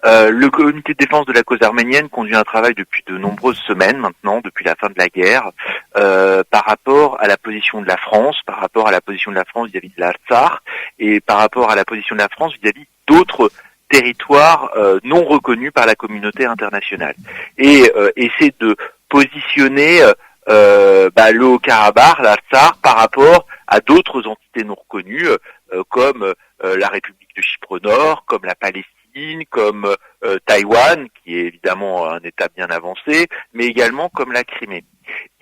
Le comité de défense de la cause arménienne conduit un travail depuis de nombreuses semaines maintenant, depuis la fin de la guerre, par rapport à la position de la France, par rapport à la position de la France vis-à-vis de l'Artsakh, et par rapport à la position de la France vis-à-vis d'autres territoires non reconnus par la communauté internationale. Et essaie de positionner le Haut-Karabakh, l'Artsakh, par rapport à d'autres entités non reconnues, comme la République de Chypre Nord, comme la Palestine, comme Taïwan, qui est évidemment un État bien avancé, mais également comme la Crimée.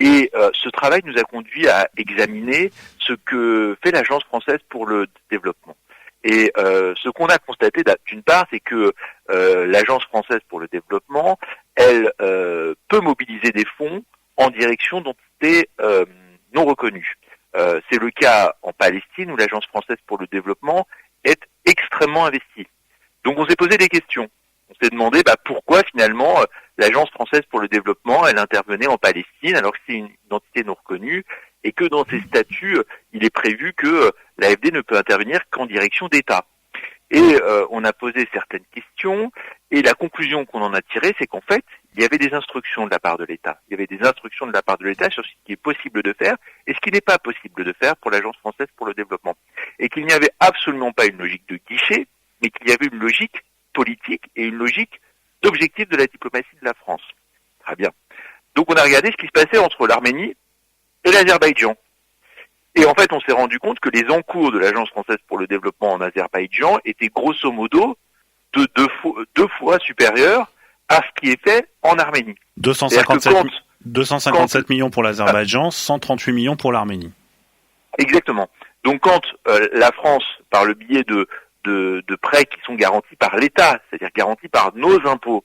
Et ce travail nous a conduit à examiner ce que fait l'Agence française pour le développement. Et ce qu'on a constaté, d'une part, c'est que l'Agence française pour le développement, elle peut mobiliser des fonds en direction d'entités non reconnues. C'est le cas en Palestine, où l'Agence française pour le développement est extrêmement investie. Donc on s'est posé des questions. On s'est demandé pourquoi finalement l'Agence française pour le développement, elle intervenait en Palestine alors que c'est une entité non reconnue, et que dans ses statuts, il est prévu que l'AFD ne peut intervenir qu'en direction d'État. Et on a posé certaines questions, et la conclusion qu'on en a tirée, c'est qu'en fait, il y avait des instructions de la part de l'État. Il y avait des instructions de la part de l'État sur ce qui est possible de faire et ce qui n'est pas possible de faire pour l'Agence française pour le développement. Et qu'il n'y avait absolument pas une logique de guichet, mais qu'il y avait une logique politique et une logique d'objectif de la diplomatie de la France. Très bien. Donc on a regardé ce qui se passait entre l'Arménie et l'Azerbaïdjan. Et en fait, on s'est rendu compte que les encours de l'Agence française pour le développement en Azerbaïdjan étaient grosso modo de deux fois supérieurs à ce qui est fait en Arménie. 257 millions pour l'Azerbaïdjan, 138 millions pour l'Arménie. Exactement. Donc quand la France, par le biais de prêts qui sont garantis par l'État, c'est-à-dire garantis par nos impôts,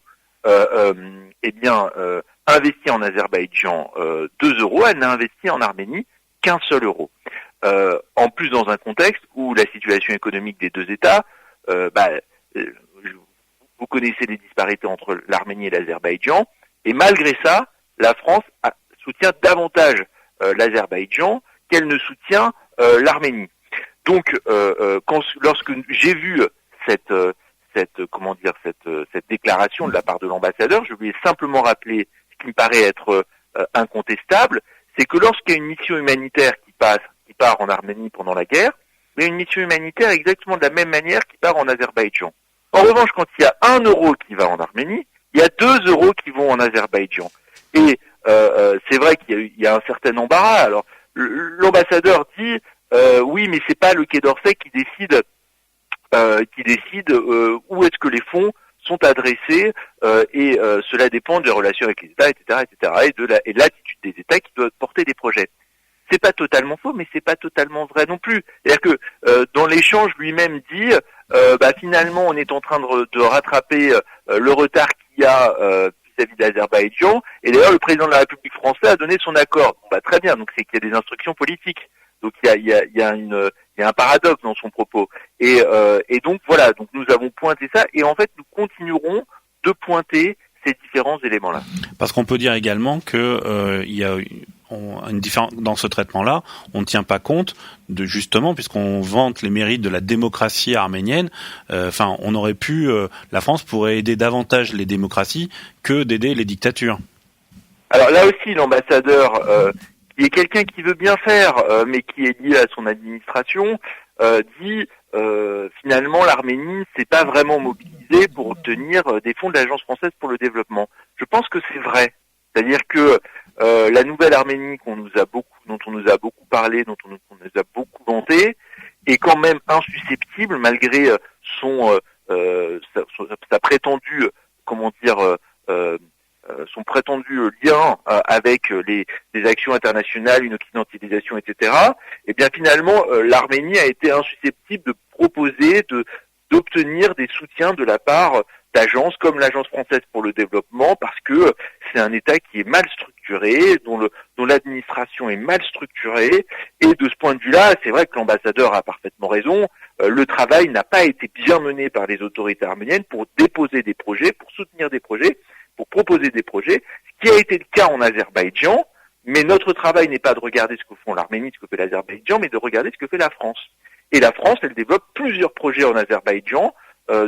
investi en Azerbaïdjan 2 euros, elle n'a investi en Arménie qu'un seul euro. En plus, dans un contexte où la situation économique des deux États, vous connaissez les disparités entre l'Arménie et l'Azerbaïdjan, et malgré ça, la France soutient davantage l'Azerbaïdjan qu'elle ne soutient l'Arménie. Donc, lorsque j'ai vu cette déclaration de la part de l'ambassadeur, je lui ai simplement rappelé ce qui me paraît être incontestable, c'est que lorsqu'il y a une mission humanitaire qui part en Arménie pendant la guerre, il y a une mission humanitaire exactement de la même manière qui part en Azerbaïdjan. En revanche, quand il y a 1 euro qui va en Arménie, il y a 2 euros qui vont en Azerbaïdjan. Et c'est vrai qu'il y a un certain embarras. Alors, l'ambassadeur dit oui, mais c'est pas le Quai d'Orsay qui décide où est-ce que les fonds sont adressés et cela dépend des relations avec les États, etc., et de l'attitude des États qui doivent porter des projets. C'est pas totalement faux, mais c'est pas totalement vrai non plus. C'est-à-dire que dans l'échange lui-même dit finalement on est en train de rattraper le retard qu'il y a vis-à-vis de l'Azerbaïdjan, et d'ailleurs le président de la République française a donné son accord. Très bien, donc c'est qu'il y a des instructions politiques. Donc il y a un paradoxe dans son propos. Et donc voilà, donc nous avons pointé ça, et en fait nous continuerons de pointer ces différents éléments-là. Parce qu'on peut dire également que il y a une différence dans ce traitement-là. On ne tient pas compte de, justement, puisqu'on vante les mérites de la démocratie arménienne. On aurait pu, la France pourrait aider davantage les démocraties que d'aider les dictatures. Alors là aussi, l'ambassadeur, qui est quelqu'un qui veut bien faire, mais qui est lié à son administration, dit finalement l'Arménie s'est pas vraiment mobilisée pour obtenir des fonds de l'Agence française pour le développement. Je pense que c'est vrai. C'est-à-dire que la nouvelle Arménie dont on nous a beaucoup parlé, dont on nous a beaucoup vanté, est quand même insusceptible malgré sa prétendue, son prétendu lien avec les actions internationales, une occidentalisation, etc. Et bien finalement, l'Arménie a été insusceptible de proposer, d'obtenir des soutiens de la part d'agences comme l'Agence française pour le développement, parce que c'est un État qui est mal structuré, dont l'administration est mal structurée, et de ce point de vue-là, c'est vrai que l'ambassadeur a parfaitement raison, le travail n'a pas été bien mené par les autorités arméniennes pour déposer des projets, pour soutenir des projets, pour proposer des projets, ce qui a été le cas en Azerbaïdjan, mais notre travail n'est pas de regarder ce que font l'Arménie, ce que fait l'Azerbaïdjan, mais de regarder ce que fait la France. Et la France, elle développe plusieurs projets en Azerbaïdjan,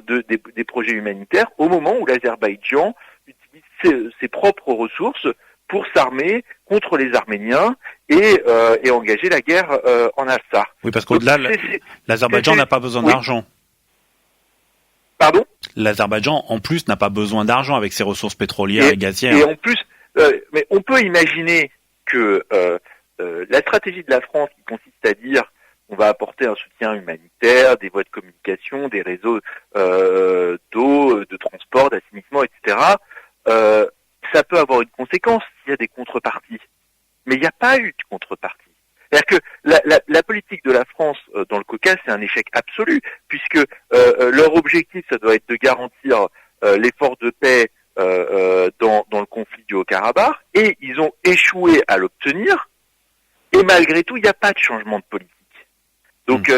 des projets humanitaires, au moment où l'Azerbaïdjan utilise ses propres ressources pour s'armer contre les Arméniens et engager la guerre en Artsakh. Oui, parce qu'au-delà, l'Azerbaïdjan n'a pas besoin d'argent. Pardon ? L'Azerbaïdjan, en plus, n'a pas besoin d'argent avec ses ressources pétrolières et gazières. Et en plus, mais on peut imaginer que la stratégie de la France, qui consiste à dire on va apporter un soutien humanitaire, des voies de communication, des réseaux d'eau, de transport, d'assainissement, etc., ça peut avoir une conséquence s'il y a des contreparties. Mais il n'y a pas eu de contrepartie. C'est-à-dire que la politique de la France dans le Caucase, c'est un échec absolu, puisque leur objectif, ça doit être de garantir l'effort de paix dans le conflit du Haut-Karabakh, et ils ont échoué à l'obtenir, et malgré tout, il n'y a pas de changement de politique. Donc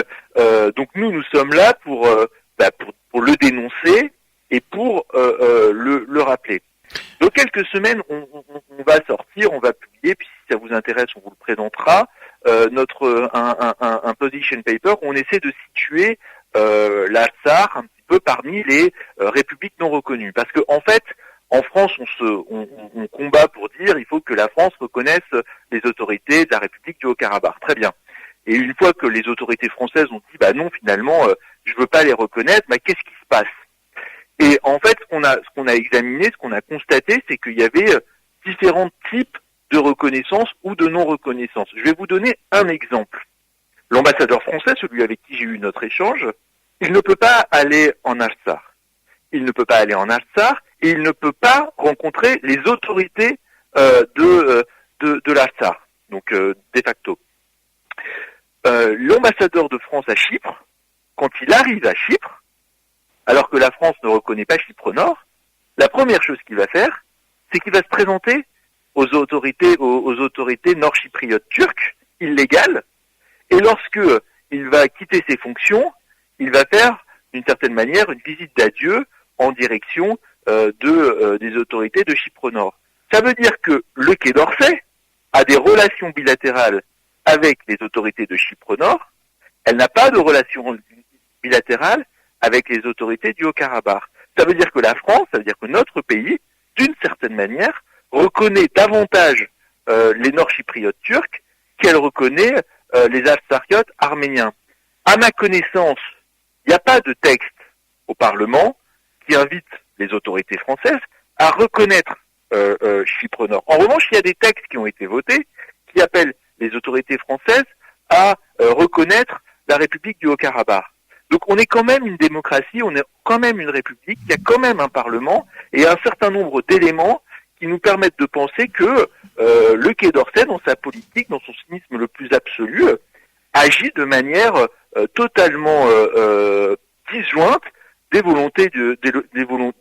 nous sommes là pour le dénoncer et pour le rappeler. Dans quelques semaines, on va sortir, on va publier, puis si ça vous intéresse, on vous le présentera, un position paper où on essaie de situer l'Artsakh un petit peu parmi les républiques non reconnues. Parce que en fait, en France, on combat pour dire il faut que la France reconnaisse les autorités de la République du Haut-Karabakh. Très bien. Et une fois que les autorités françaises ont dit non, finalement, je veux pas les reconnaître, qu'est-ce qui se passe? Et en fait, ce qu'on a examiné, ce qu'on a constaté, c'est qu'il y avait différents types de reconnaissance ou de non-reconnaissance. Je vais vous donner un exemple. L'ambassadeur français, celui avec qui j'ai eu notre échange, il ne peut pas aller en Artsakh. Il ne peut pas aller en Artsakh et il ne peut pas rencontrer les autorités de l'Artsakh, donc de facto. L'ambassadeur de France à Chypre, quand il arrive à Chypre, alors que la France ne reconnaît pas Chypre Nord, la première chose qu'il va faire, c'est qu'il va se présenter aux autorités nord-chypriotes turques, illégales, et lorsque il va quitter ses fonctions, il va faire, d'une certaine manière, une visite d'adieu en direction des autorités de Chypre Nord. Ça veut dire que le Quai d'Orsay a des relations bilatérales avec les autorités de Chypre Nord. Elle n'a pas de relations bilatérales avec les autorités du Haut-Karabakh. Ça veut dire que la France, ça veut dire que notre pays, d'une certaine manière, reconnaît davantage les nord-chypriotes turcs qu'elle reconnaît les Azerbaïdjanais arméniens. À ma connaissance, il n'y a pas de texte au Parlement qui invite les autorités françaises à reconnaître Chypre Nord. En revanche, il y a des textes qui ont été votés qui appellent les autorités françaises à reconnaître la République du Haut-Karabakh. Donc on est quand même une démocratie, on est quand même une république, il y a quand même un parlement et un certain nombre d'éléments qui nous permettent de penser que le Quai d'Orsay, dans sa politique, dans son cynisme le plus absolu, agit de manière totalement disjointe des volontés de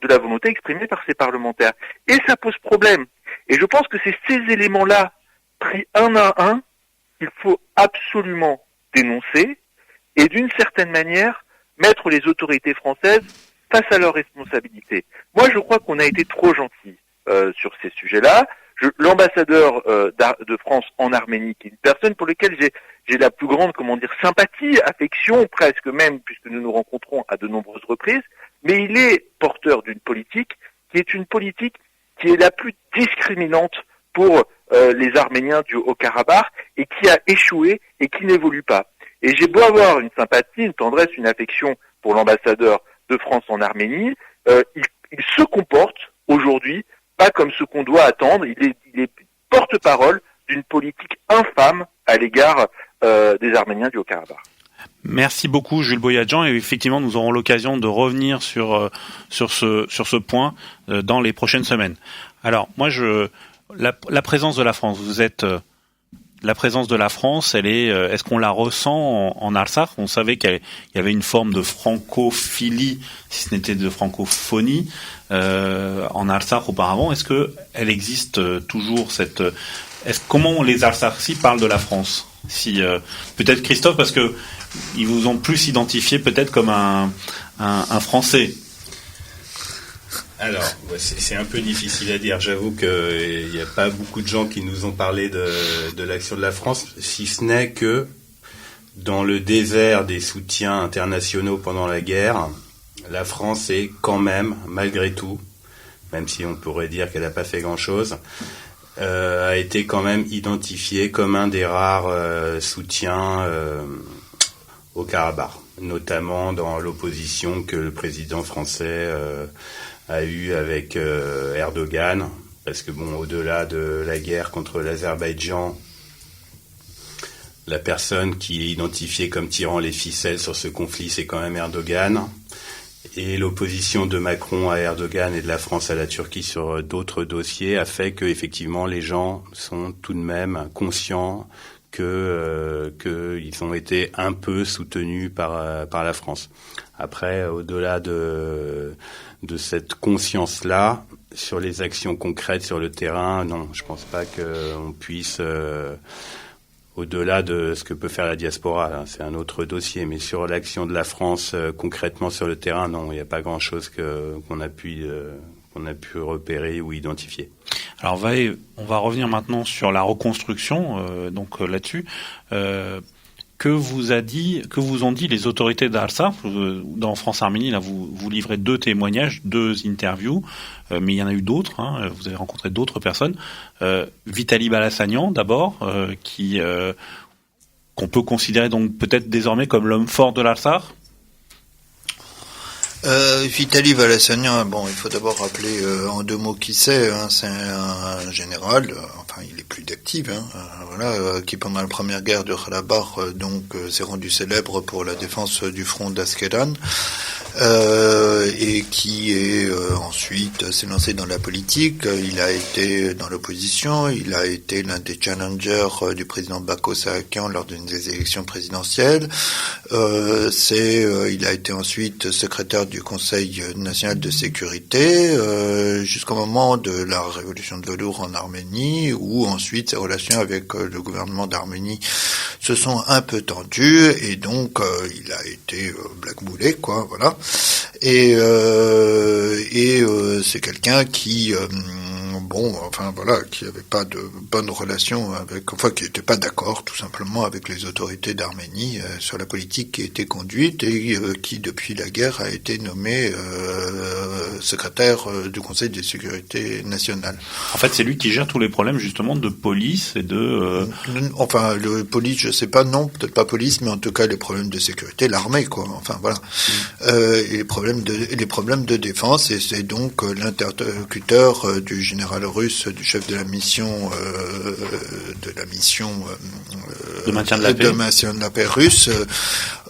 la volonté exprimée par ses parlementaires. Et ça pose problème. Et je pense que c'est ces éléments-là, pris un à un, qu'il faut absolument dénoncer et d'une certaine manière mettre les autorités françaises face à leurs responsabilités. Moi, je crois qu'on a été trop gentil sur ces sujets-là. L'ambassadeur de France en Arménie, qui est une personne pour laquelle j'ai la plus grande, sympathie, affection, presque même, puisque nous nous rencontrons à de nombreuses reprises, mais il est porteur d'une politique qui est une politique qui est la plus discriminante pour les Arméniens du Haut-Karabakh et qui a échoué et qui n'évolue pas. Et j'ai beau avoir une sympathie, une tendresse, une affection pour l'ambassadeur de France en Arménie, il se comporte aujourd'hui pas comme ce qu'on doit attendre. Il est porte-parole d'une politique infâme à l'égard des Arméniens du Haut-Karabakh. Merci beaucoup Jules Boyadjian, et effectivement nous aurons l'occasion de revenir sur ce point dans les prochaines semaines. Alors moi la présence de la France, la présence de la France, est-ce qu'on la ressent en Artsakh? On savait qu'il y avait une forme de francophilie, si ce n'était de francophonie, en Artsakh auparavant. Est-ce que elle existe toujours comment les Artsakhi parlent de la France? Si peut-être Christophe, parce que ils vous ont plus identifié peut-être comme un Français. Alors, c'est un peu difficile à dire. J'avoue qu'il n'y a pas beaucoup de gens qui nous ont parlé de l'action de la France, si ce n'est que dans le désert des soutiens internationaux pendant la guerre, la France est quand même, malgré tout, même si on pourrait dire qu'elle n'a pas fait grand-chose, a été quand même identifiée comme un des rares soutiens au Karabakh, notamment dans l'opposition que le président français a eu avec Erdogan, parce que au-delà de la guerre contre l'Azerbaïdjan, la personne qui est identifiée comme tirant les ficelles sur ce conflit, c'est quand même Erdogan. Et l'opposition de Macron à Erdogan et de la France à la Turquie sur d'autres dossiers a fait que effectivement les gens sont tout de même conscients qu'ils ont été un peu soutenus par la France. Après, au-delà de cette conscience-là, sur les actions concrètes sur le terrain, non, je pense pas qu'on puisse, au-delà de ce que peut faire la diaspora, là, c'est un autre dossier, mais sur l'action de la France concrètement sur le terrain, non, il n'y a pas grand-chose qu'on a pu repérer ou identifier. Alors on va revenir maintenant sur la reconstruction, là-dessus. Que vous ont dit les autorités d'Artsakh dans France Arménie? Là, vous livrez 2 témoignages, 2 interviews, mais il y en a eu d'autres. Vous avez rencontré d'autres personnes. Vitaly Balassanian, d'abord, qu'on peut considérer donc peut-être désormais comme l'homme fort de l'Artsakh. Vitaly Balassanian, il faut d'abord rappeler en 2 mots qui c'est. C'est un général, il est plus d'actif, qui pendant la première guerre du Karabakh s'est rendu célèbre pour la défense du front d'Askelan. et qui est ensuite s'est lancé dans la politique. Il a été dans l'opposition, il a été l'un des challengers du président Bako Saakyan lors d'une des élections présidentielles. Il a été ensuite secrétaire du Conseil national de sécurité jusqu'au moment de la révolution de velours en Arménie, où ensuite ses relations avec le gouvernement d'Arménie se sont un peu tendues, et donc il a été blackboulé, quoi, voilà. Et c'est quelqu'un qui qui avait pas de bonnes relations qui était pas d'accord tout simplement avec les autorités d'Arménie sur la politique qui était conduite, et qui depuis la guerre a été nommé secrétaire du Conseil de sécurité nationale. En fait, c'est lui qui gère tous les problèmes justement de police et de... le police, je sais pas, non, peut-être pas police, mais en tout cas les problèmes de sécurité, l'armée, quoi. Enfin voilà, et les problèmes de défense, et c'est donc l'interlocuteur du général russe, du chef de la mission de maintien de la paix russe,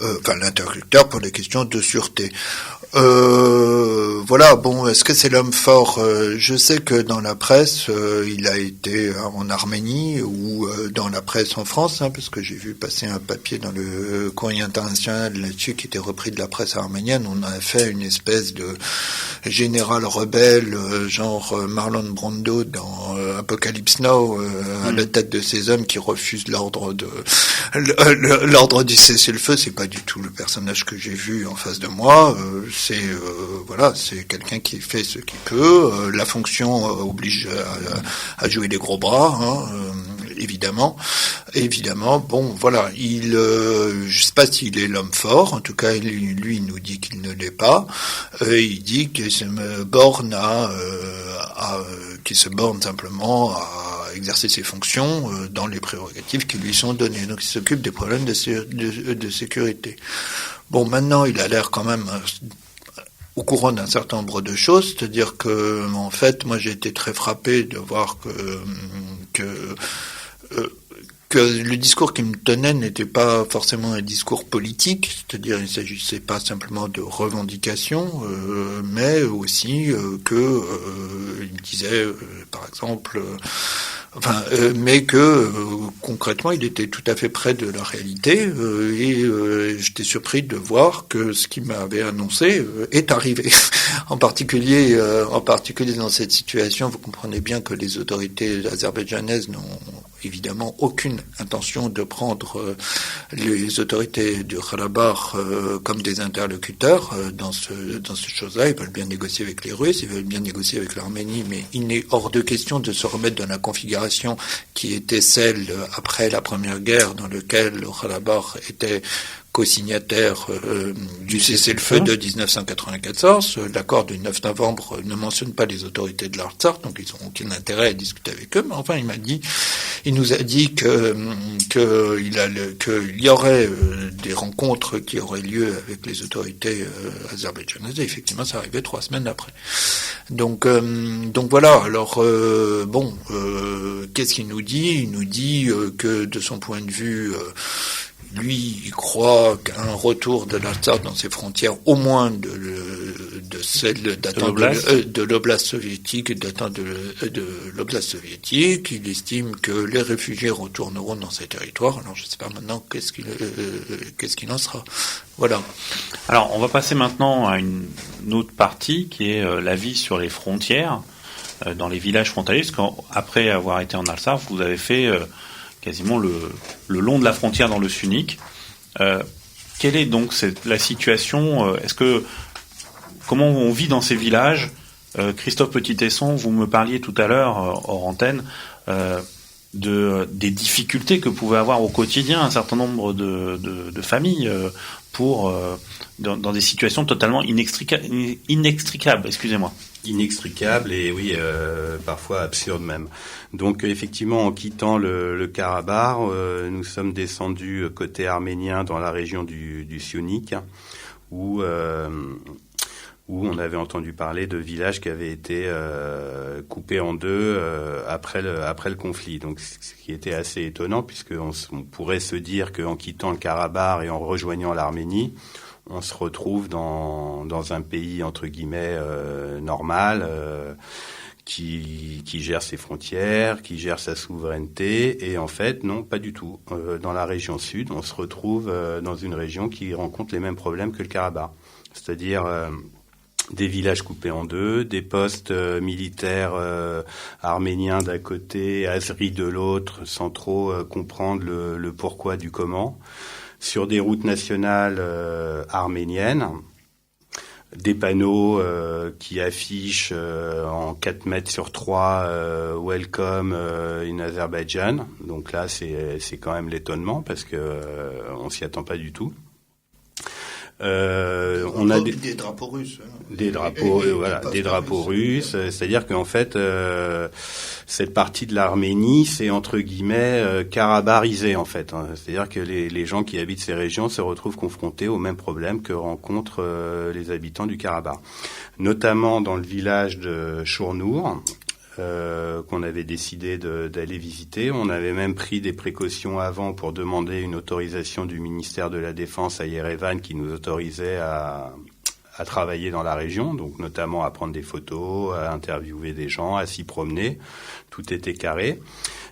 l'interlocuteur pour les questions de sûreté. Voilà, bon, est-ce que c'est l'homme fort? Je sais que dans la presse, il a été en Arménie, ou dans la presse en France, parce que j'ai vu passer un papier dans le Courrier international là-dessus qui était repris de la presse arménienne. On a fait une espèce de général rebelle, genre Marlon Brando dans Apocalypse Now, à la tête de ces hommes qui refusent l'ordre du cessez-le-feu. C'est pas du tout le personnage que j'ai vu en face de moi. C'est quelqu'un qui fait ce qu'il peut. La fonction oblige à jouer les gros bras, évidemment. Bon, voilà, je sais pas s'il est l'homme fort. En tout cas, lui, il nous dit qu'il ne l'est pas. Il dit qu'il se borne simplement à exercer ses fonctions dans les prérogatives qui lui sont données. Donc, il s'occupe des problèmes de sécurité. Bon, maintenant, il a l'air quand même au courant d'un certain nombre de choses, c'est-à-dire que, en fait, moi, j'ai été très frappé de voir que le discours qu'il me tenait n'était pas forcément un discours politique, c'est-à-dire il s'agissait pas simplement de revendications, mais aussi il disait, par exemple, mais que concrètement il était tout à fait près de la réalité, et j'étais surpris de voir que ce qu'il m'avait annoncé est arrivé. En particulier dans cette situation, vous comprenez bien que les autorités azerbaïdjanaises n'ont évidemment aucune intention de prendre les autorités du Karabakh comme des interlocuteurs dans ce chose-là. Ils veulent bien négocier avec les Russes, ils veulent bien négocier avec l'Arménie, mais il n'est hors de question de se remettre dans la configuration qui était celle après la Première Guerre, dans laquelle le Karabakh était co-signataire du cessez-le-feu de 1994. L'accord du 9 novembre ne mentionne pas les autorités de l'Artsakh, donc ils n'ont aucun intérêt à discuter avec eux. Mais enfin, il nous a dit qu'il y aurait des rencontres qui auraient lieu avec les autorités azerbaïdjanaises. Et effectivement, ça arrivait 3 semaines après. Donc voilà. Alors qu'est-ce qu'il nous dit? Il nous dit que de son point de vue, lui, il croit qu'un retour de l'Artsakh dans ses frontières, au moins de celle datant de l'oblast soviétique, datant de l'oblast soviétique, il estime que les réfugiés retourneront dans ces territoires. Alors, je ne sais pas maintenant qu'est-ce qu'il en sera. Voilà. Alors, on va passer maintenant à une autre partie qui est la vie sur les frontières, dans les villages frontaliers, parce qu'après avoir été en Artsakh, vous avez fait quasiment le long de la frontière dans le Syunik. Quelle est donc la situation? Comment on vit dans ces villages? Christophe Petit-Tesson, vous me parliez tout à l'heure hors antenne des difficultés que pouvaient avoir au quotidien un certain nombre de familles dans des situations totalement inextricables. Excusez-moi. Inextricable et oui, parfois absurde même. Donc effectivement, en quittant le Karabakh, nous sommes descendus côté arménien dans la région du Syunik, où on avait entendu parler de villages qui avaient été coupés en deux après le conflit. Donc ce qui était assez étonnant, puisque on pourrait se dire qu'en quittant le Karabakh et en rejoignant l'Arménie, on se retrouve dans un pays entre guillemets normal, qui gère ses frontières, qui gère sa souveraineté, et en fait non, pas du tout. Dans la région sud, on se retrouve dans une région qui rencontre les mêmes problèmes que le Karabakh, c'est-à-dire des villages coupés en deux, des postes militaires arméniens d'un côté, azéris de l'autre, sans trop comprendre le pourquoi du comment, sur des routes nationales arméniennes, des panneaux qui affichent en 4 mètres sur 3 Welcome in Azerbaijan. Donc là, c'est quand même l'étonnement, parce que on s'y attend pas du tout. On a des drapeaux russes. Des drapeaux, des drapeaux russes. C'est-à-dire qu'en fait, cette partie de l'Arménie, c'est entre guillemets karabakhisé en fait. C'est-à-dire que les gens qui habitent ces régions se retrouvent confrontés aux mêmes problèmes que rencontrent les habitants du Karabakh, notamment dans le village de Chournour. Qu'on avait décidé d'aller visiter. On avait même pris des précautions avant pour demander une autorisation du ministère de la Défense à Yerevan qui nous autorisait à travailler dans la région, donc notamment à prendre des photos, à interviewer des gens, à s'y promener. Tout était carré.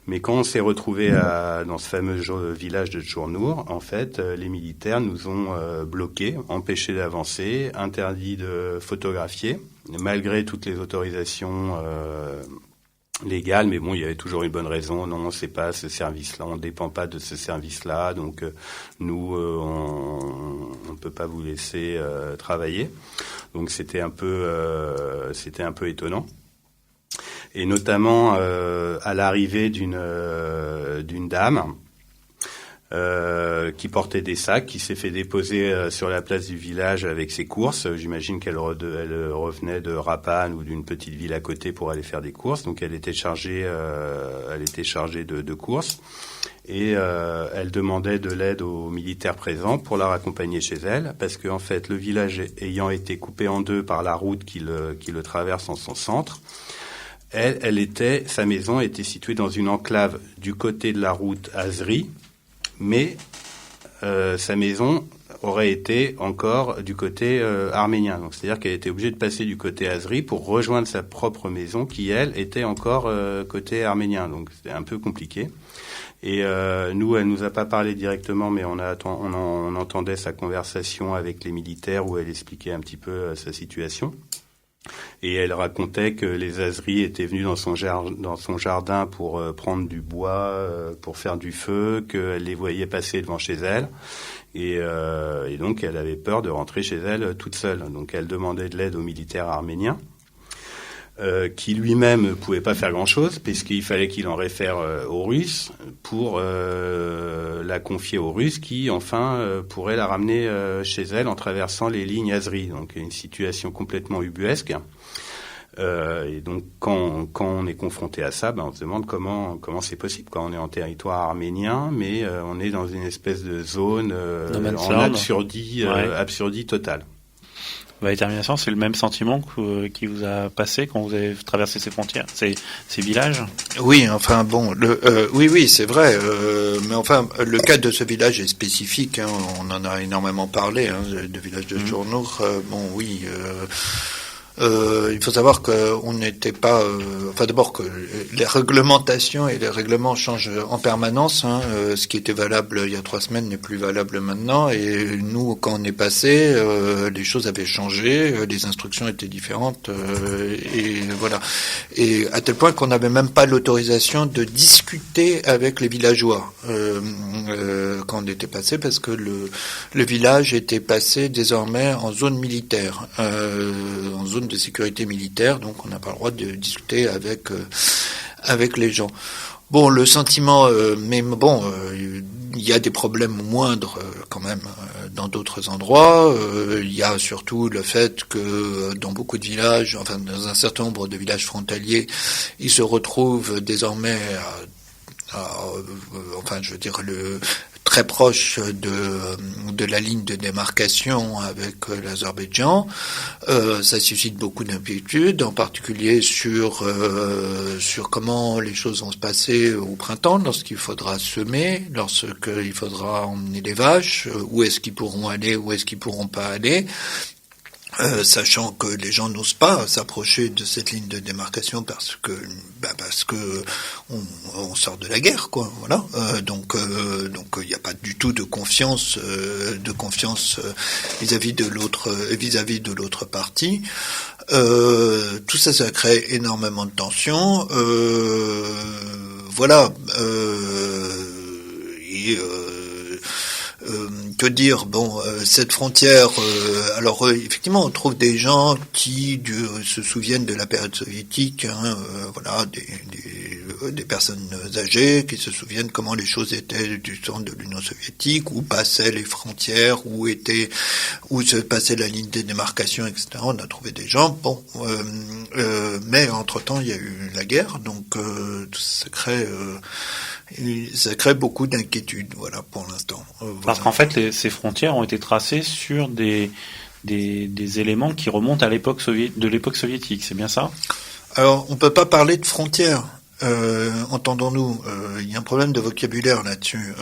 Mais quand on s'est retrouvé dans ce fameux village de Chournour, en fait, les militaires nous ont bloqués, empêchés d'avancer, interdit de photographier, malgré toutes les autorisations légales. Mais bon, il y avait toujours une bonne raison. Non, c'est pas ce service-là, on dépend pas de ce service-là, donc nous, on peut pas vous laisser travailler. Donc c'était un peu étonnant. Et notamment à l'arrivée d'une dame qui portait des sacs, qui s'est fait déposer sur la place du village avec ses courses. J'imagine qu'elle revenait de Rapane ou d'une petite ville à côté pour aller faire des courses. Donc elle était chargée de courses. Et elle demandait de l'aide aux militaires présents pour la raccompagner chez elle, parce que en fait le village ayant été coupé en deux par la route qui le traverse en son centre, sa maison était située dans une enclave du côté de la route azéri, mais sa maison aurait été encore du côté arménien. Donc c'est-à-dire qu'elle était obligée de passer du côté azéri pour rejoindre sa propre maison qui, elle, était encore côté arménien. Donc c'était un peu compliqué. Et nous, elle nous a pas parlé directement, mais on entendait sa conversation avec les militaires où elle expliquait un petit peu sa situation. Et elle racontait que les Azéris étaient venus dans son jardin pour prendre du bois, pour faire du feu, qu'elle les voyait passer devant chez elle. Et donc, elle avait peur de rentrer chez elle toute seule. Donc, elle demandait de l'aide aux militaires arméniens, qui lui-même ne pouvait pas faire grand-chose, puisqu'il fallait qu'il en réfère aux Russes pour la confier aux Russes qui, enfin, pourraient la ramener chez elle en traversant les lignes azéri. Donc, une situation complètement ubuesque. Et donc, quand on est confronté à ça, on se demande comment c'est possible. Quand on est en territoire arménien, mais on est dans une espèce de zone en absurdie totale. Termination, c'est le même sentiment qui vous a passé quand vous avez traversé ces frontières, ces villages? Oui, enfin bon, oui, c'est vrai. Mais enfin, le cas de ce village est spécifique. Hein, on en a énormément parlé, du village de Chournour. Oui. Il faut savoir qu'on n'était pas... d'abord que les réglementations et les règlements changent en permanence. Ce qui était valable il y a 3 semaines n'est plus valable maintenant. Et nous, quand on est passé, les choses avaient changé, les instructions étaient différentes. Et voilà. Et à tel point qu'on n'avait même pas l'autorisation de discuter avec les villageois quand on était passé, parce que le village était passé désormais en zone militaire, en zone de sécurité militaire, donc on n'a pas le droit de discuter avec les gens. Bon, le sentiment, il y a des problèmes moindres quand même dans d'autres endroits. Il y a surtout le fait que dans beaucoup de villages, enfin dans un certain nombre de villages frontaliers, ils se retrouvent désormais très proche de la ligne de démarcation avec l'Azerbaïdjan. Ça suscite beaucoup d'inquiétudes, en particulier sur comment les choses vont se passer au printemps, lorsqu'il faudra semer, lorsqu'il faudra emmener les vaches, où est-ce qu'ils pourront aller, où est-ce qu'ils pourront pas aller. Sachant que les gens n'osent pas s'approcher de cette ligne de démarcation parce que on sort de la guerre, quoi. Voilà. Donc il n'y a pas du tout de confiance vis-à-vis de l'autre partie. Tout ça, ça crée énormément de tensions. Voilà. Que dire, cette frontière, alors effectivement on trouve des gens qui se souviennent de la période soviétique, voilà, des personnes âgées qui se souviennent comment les choses étaient du temps de l'Union soviétique, où passaient les frontières, où se passait la ligne de démarcation, etc. On a trouvé des gens, mais entre-temps il y a eu la guerre, donc ça crée beaucoup d'inquiétudes, voilà, pour l'instant. Parce qu'en fait, ces frontières ont été tracées sur des éléments qui remontent à l'époque soviétique, c'est bien ça ? Alors, on peut pas parler de frontières, entendons-nous. Il y a un problème de vocabulaire là-dessus.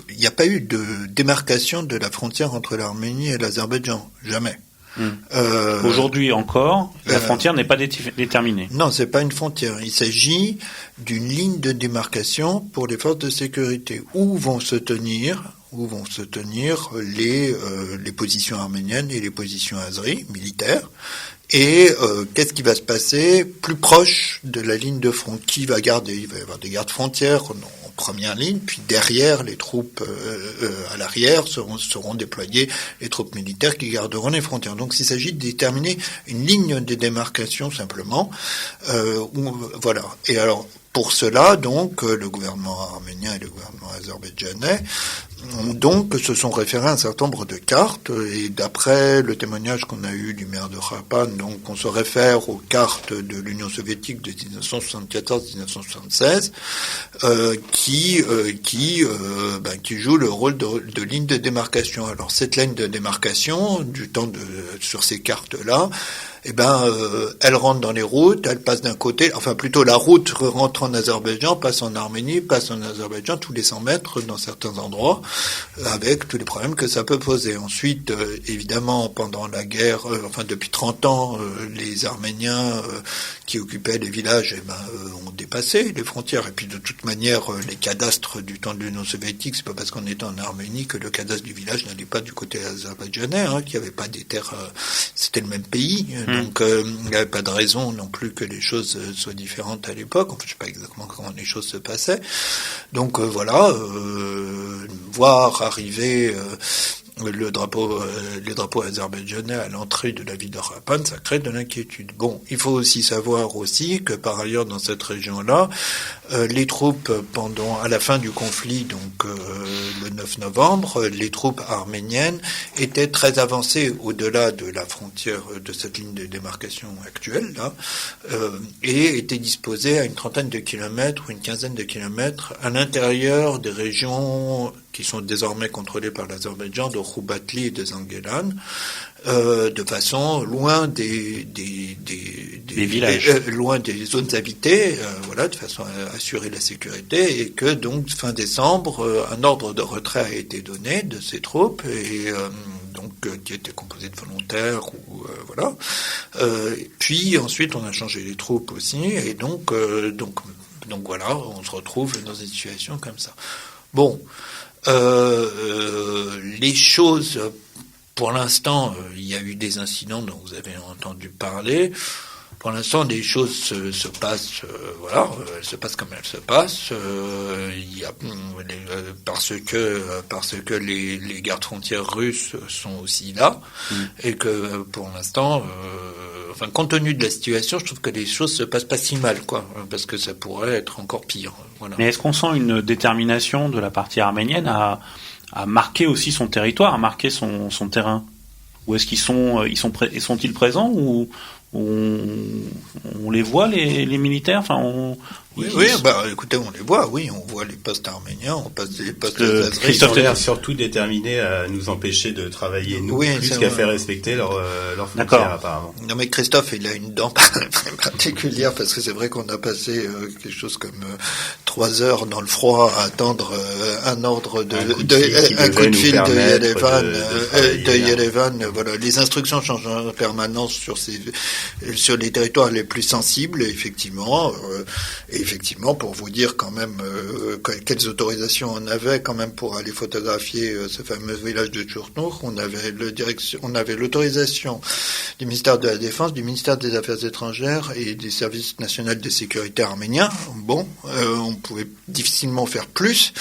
Il n'y a pas eu de démarcation de la frontière entre l'Arménie et l'Azerbaïdjan, jamais. Aujourd'hui encore, la frontière n'est pas déterminée. Non, c'est pas une frontière. Il s'agit d'une ligne de démarcation pour les forces de sécurité. Où vont se tenir les positions arméniennes et les positions azéries militaires. Et qu'est-ce qui va se passer plus proche de la ligne de front? Qui va garder? Il va y avoir des gardes frontières en première ligne, puis derrière, les troupes à l'arrière seront déployées les troupes militaires qui garderont les frontières. Donc il s'agit de déterminer une ligne de démarcation simplement. Voilà. Et alors pour cela, donc, le gouvernement arménien et le gouvernement azerbaïdjanais se sont référés à un certain nombre de cartes, et d'après le témoignage qu'on a eu du maire de Kharpan, donc on se réfère aux cartes de l'Union soviétique de 1974-1976, qui jouent le rôle de ligne de démarcation. Alors cette ligne de démarcation, sur ces cartes-là, elle rentre dans les routes, elle passe d'un côté, enfin plutôt la route rentre en Azerbaïdjan, passe en Arménie, passe en Azerbaïdjan tous les 100 mètres dans certains endroits, avec tous les problèmes que ça peut poser. Ensuite, évidemment, pendant la guerre, depuis 30 ans, les Arméniens qui occupaient les villages ont dépassé les frontières. Et puis de toute manière, les cadastres du temps de l'Union soviétique, c'est pas parce qu'on était en Arménie que le cadastre du village n'allait pas du côté azerbaïdjanais, qu'il n'y avait pas des terres, c'était le même pays. Donc il n'y avait pas de raison non plus que les choses soient différentes à l'époque. Je ne sais pas exactement comment les choses se passaient. Donc voilà, voir arriver les drapeaux azerbaïdjanais à l'entrée de la ville de Kharpan, ça crée de l'inquiétude. Bon, il faut aussi savoir que par ailleurs dans cette région-là, les troupes à la fin du conflit, donc le 9 novembre, les troupes arméniennes étaient très avancées au-delà de la frontière de cette ligne de démarcation actuelle là, et étaient disposées à une trentaine de kilomètres ou une quinzaine de kilomètres à l'intérieur des régions qui sont désormais contrôlées par l'Azerbaïdjan, de Roubatli et de Zangelan, de façon loin des villages, loin des zones habitées, voilà, de façon à assurer la sécurité, et que donc fin décembre, un ordre de retrait a été donné de ces troupes, et qui était composé de volontaires ou voilà. Puis ensuite on a changé les troupes aussi, et donc voilà, on se retrouve dans une situation comme ça. Bon. Les choses, pour l'instant, il y a eu des incidents dont vous avez entendu parler. Pour l'instant, les choses se passent, voilà, elles se passent comme elles se passent. Parce que les gardes frontières russes sont aussi là, et que pour l'instant, compte tenu de la situation, je trouve que les choses se passent pas si mal, quoi, parce que ça pourrait être encore pire. Voilà. Mais est-ce qu'on sent une détermination de la partie arménienne à marquer aussi son territoire, à marquer son terrain? Ou est-ce qu'ils sont-ils présents, ou on les voit, les militaires? Enfin, Oui, écoutez, on les voit, oui, on voit les postes arméniens, on passe les postes azéris. Christophe a l'air surtout déterminé à nous empêcher de travailler, nous, plus qu'à faire respecter leur frontières, apparemment. Non, mais Christophe, il a une dent particulière, parce que c'est vrai qu'on a passé quelque chose comme 3 heures dans le froid à attendre un ordre un coup de fil de Yerevan. Voilà, les instructions changent en permanence sur les territoires les plus sensibles, effectivement. Effectivement, pour vous dire quand même quelles autorisations on avait quand même pour aller photographier ce fameux village de Tchournour, on avait l'autorisation du ministère de la Défense, du ministère des Affaires étrangères et du service national de sécurité arménien. Bon, on pouvait difficilement faire plus.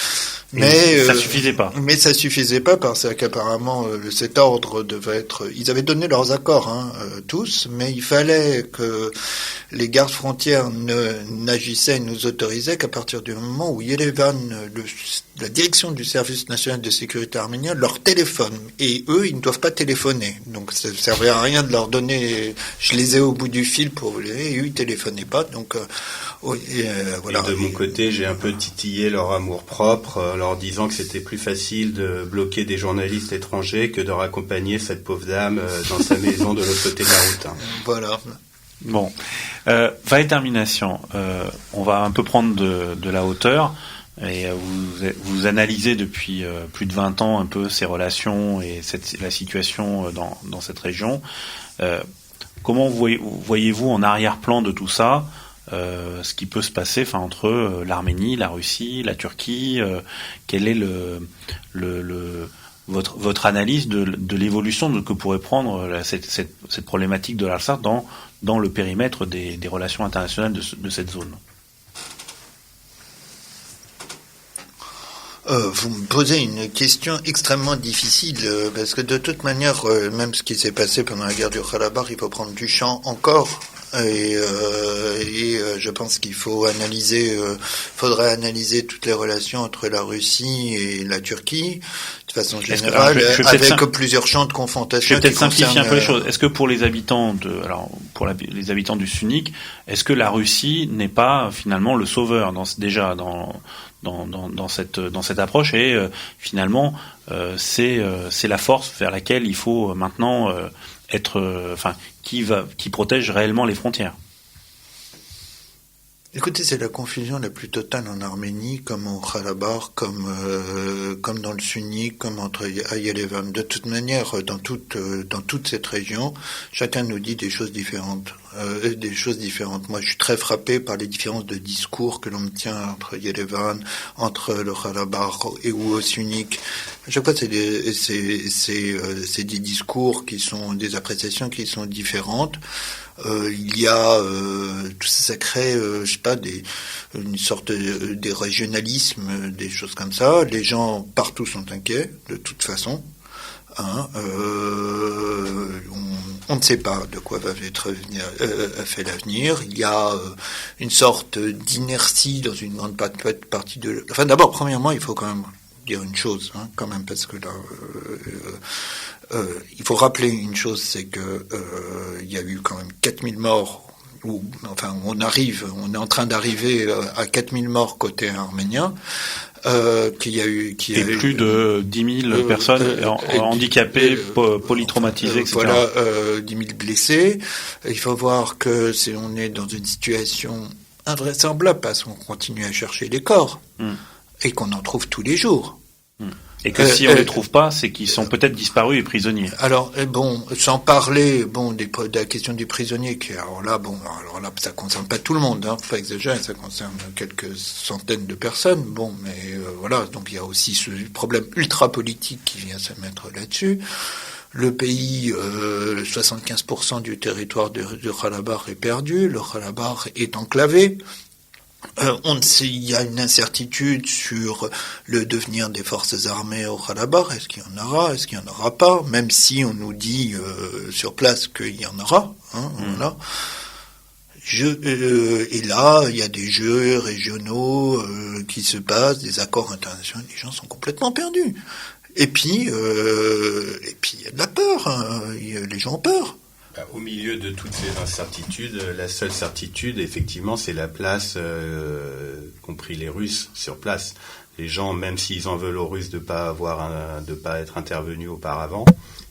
Mais ça suffisait pas. Mais ça suffisait pas parce qu'apparemment cet ordre devait être. Ils avaient donné leurs accords, tous, mais il fallait que les gardes frontières n'agissaient et nous autorisaient qu'à partir du moment où Yerevan, la direction du service national de sécurité arménien, leur téléphone. Et eux, ils ne doivent pas téléphoner. Donc ça ne servait à rien de leur donner. Je les ai au bout du fil pour et eux, ils téléphonaient pas. Donc voilà. Et de mon côté, j'ai un peu titillé leur amour-propre, leur disant que c'était plus facile de bloquer des journalistes étrangers que de raccompagner cette pauvre dame dans sa maison de l'autre côté de la route. Voilà. Bon, Vahe Termination, on va un peu prendre de la hauteur, et vous analysez depuis plus de 20 ans un peu ces relations et la situation dans cette région. Comment voyez-vous en arrière-plan de tout ça ce qui peut se passer entre l'Arménie, la Russie, la Turquie, quel est votre analyse de l'évolution que pourrait prendre cette problématique de l'Artsakh dans le périmètre des relations internationales de cette zone? Vous me posez une question extrêmement difficile, parce que de toute manière, même ce qui s'est passé pendant la guerre du Karabakh, il faut prendre du champ encore. Et je pense qu'il faudrait analyser toutes les relations entre la Russie et la Turquie de façon générale, avec plusieurs champs de confrontation. Je vais peut-être simplifier un peu les choses. Est-ce que pour les habitants les habitants du Sunnik, est-ce que la Russie n'est pas finalement le sauveur dans cette approche, et finalement c'est la force vers laquelle il faut maintenant qui protège réellement les frontières? Écoutez, c'est la confusion la plus totale en Arménie, comme au Karabakh, comme dans le Sunnik, comme à Yerevan. De toute manière, dans toute cette région, chacun nous dit des choses différentes. Moi, je suis très frappé par les différences de discours que l'on me tient entre Yerevan, entre le Karabakh ou au Sunnik. À chaque fois, c'est des discours qui sont des appréciations qui sont différentes. Il y a tout ça crée une sorte des régionalismes, des choses comme ça. Les gens partout sont inquiets de toute façon. On ne sait pas de quoi va être fait l'avenir. Il y a une sorte d'inertie dans une grande partie de. Enfin, d'abord, premièrement, il faut quand même dire une chose, quand même, parce que là, il faut rappeler une chose, c'est que il y a eu quand même 4000 morts. On est en train d'arriver à 4000 morts côté arménien. Qu'il y a eu plus de 10 000 personnes handicapées, polytraumatisées, etc. Voilà, 10 000 blessés. Il faut voir que on est dans une situation invraisemblable parce qu'on continue à chercher les corps et qu'on en trouve tous les jours. Et que si on les trouve pas, c'est qu'ils sont peut-être disparus et prisonniers. Alors sans parler de la question des prisonniers, qui alors là ça concerne pas tout le monde, faut pas exagérer, ça concerne quelques centaines de personnes. Mais voilà, donc il y a aussi ce problème ultra politique qui vient se mettre là-dessus. Le pays, 75% du territoire de Karabakh est perdu, le Karabakh est enclavé. Il y a une incertitude sur le devenir des forces armées au Karabakh. Est-ce qu'il y en aura? Est-ce qu'il n'y en aura pas? Même si on nous dit sur place qu'il y en aura. Voilà. Et là, il y a des jeux régionaux qui se passent, des accords internationaux. Les gens sont complètement perdus. Et puis il y a de la peur. Les gens ont peur. Au milieu de toutes ces incertitudes, la seule certitude, effectivement, c'est la place, compris les Russes, sur place. Les gens, même s'ils en veulent aux Russes de pas être intervenus auparavant,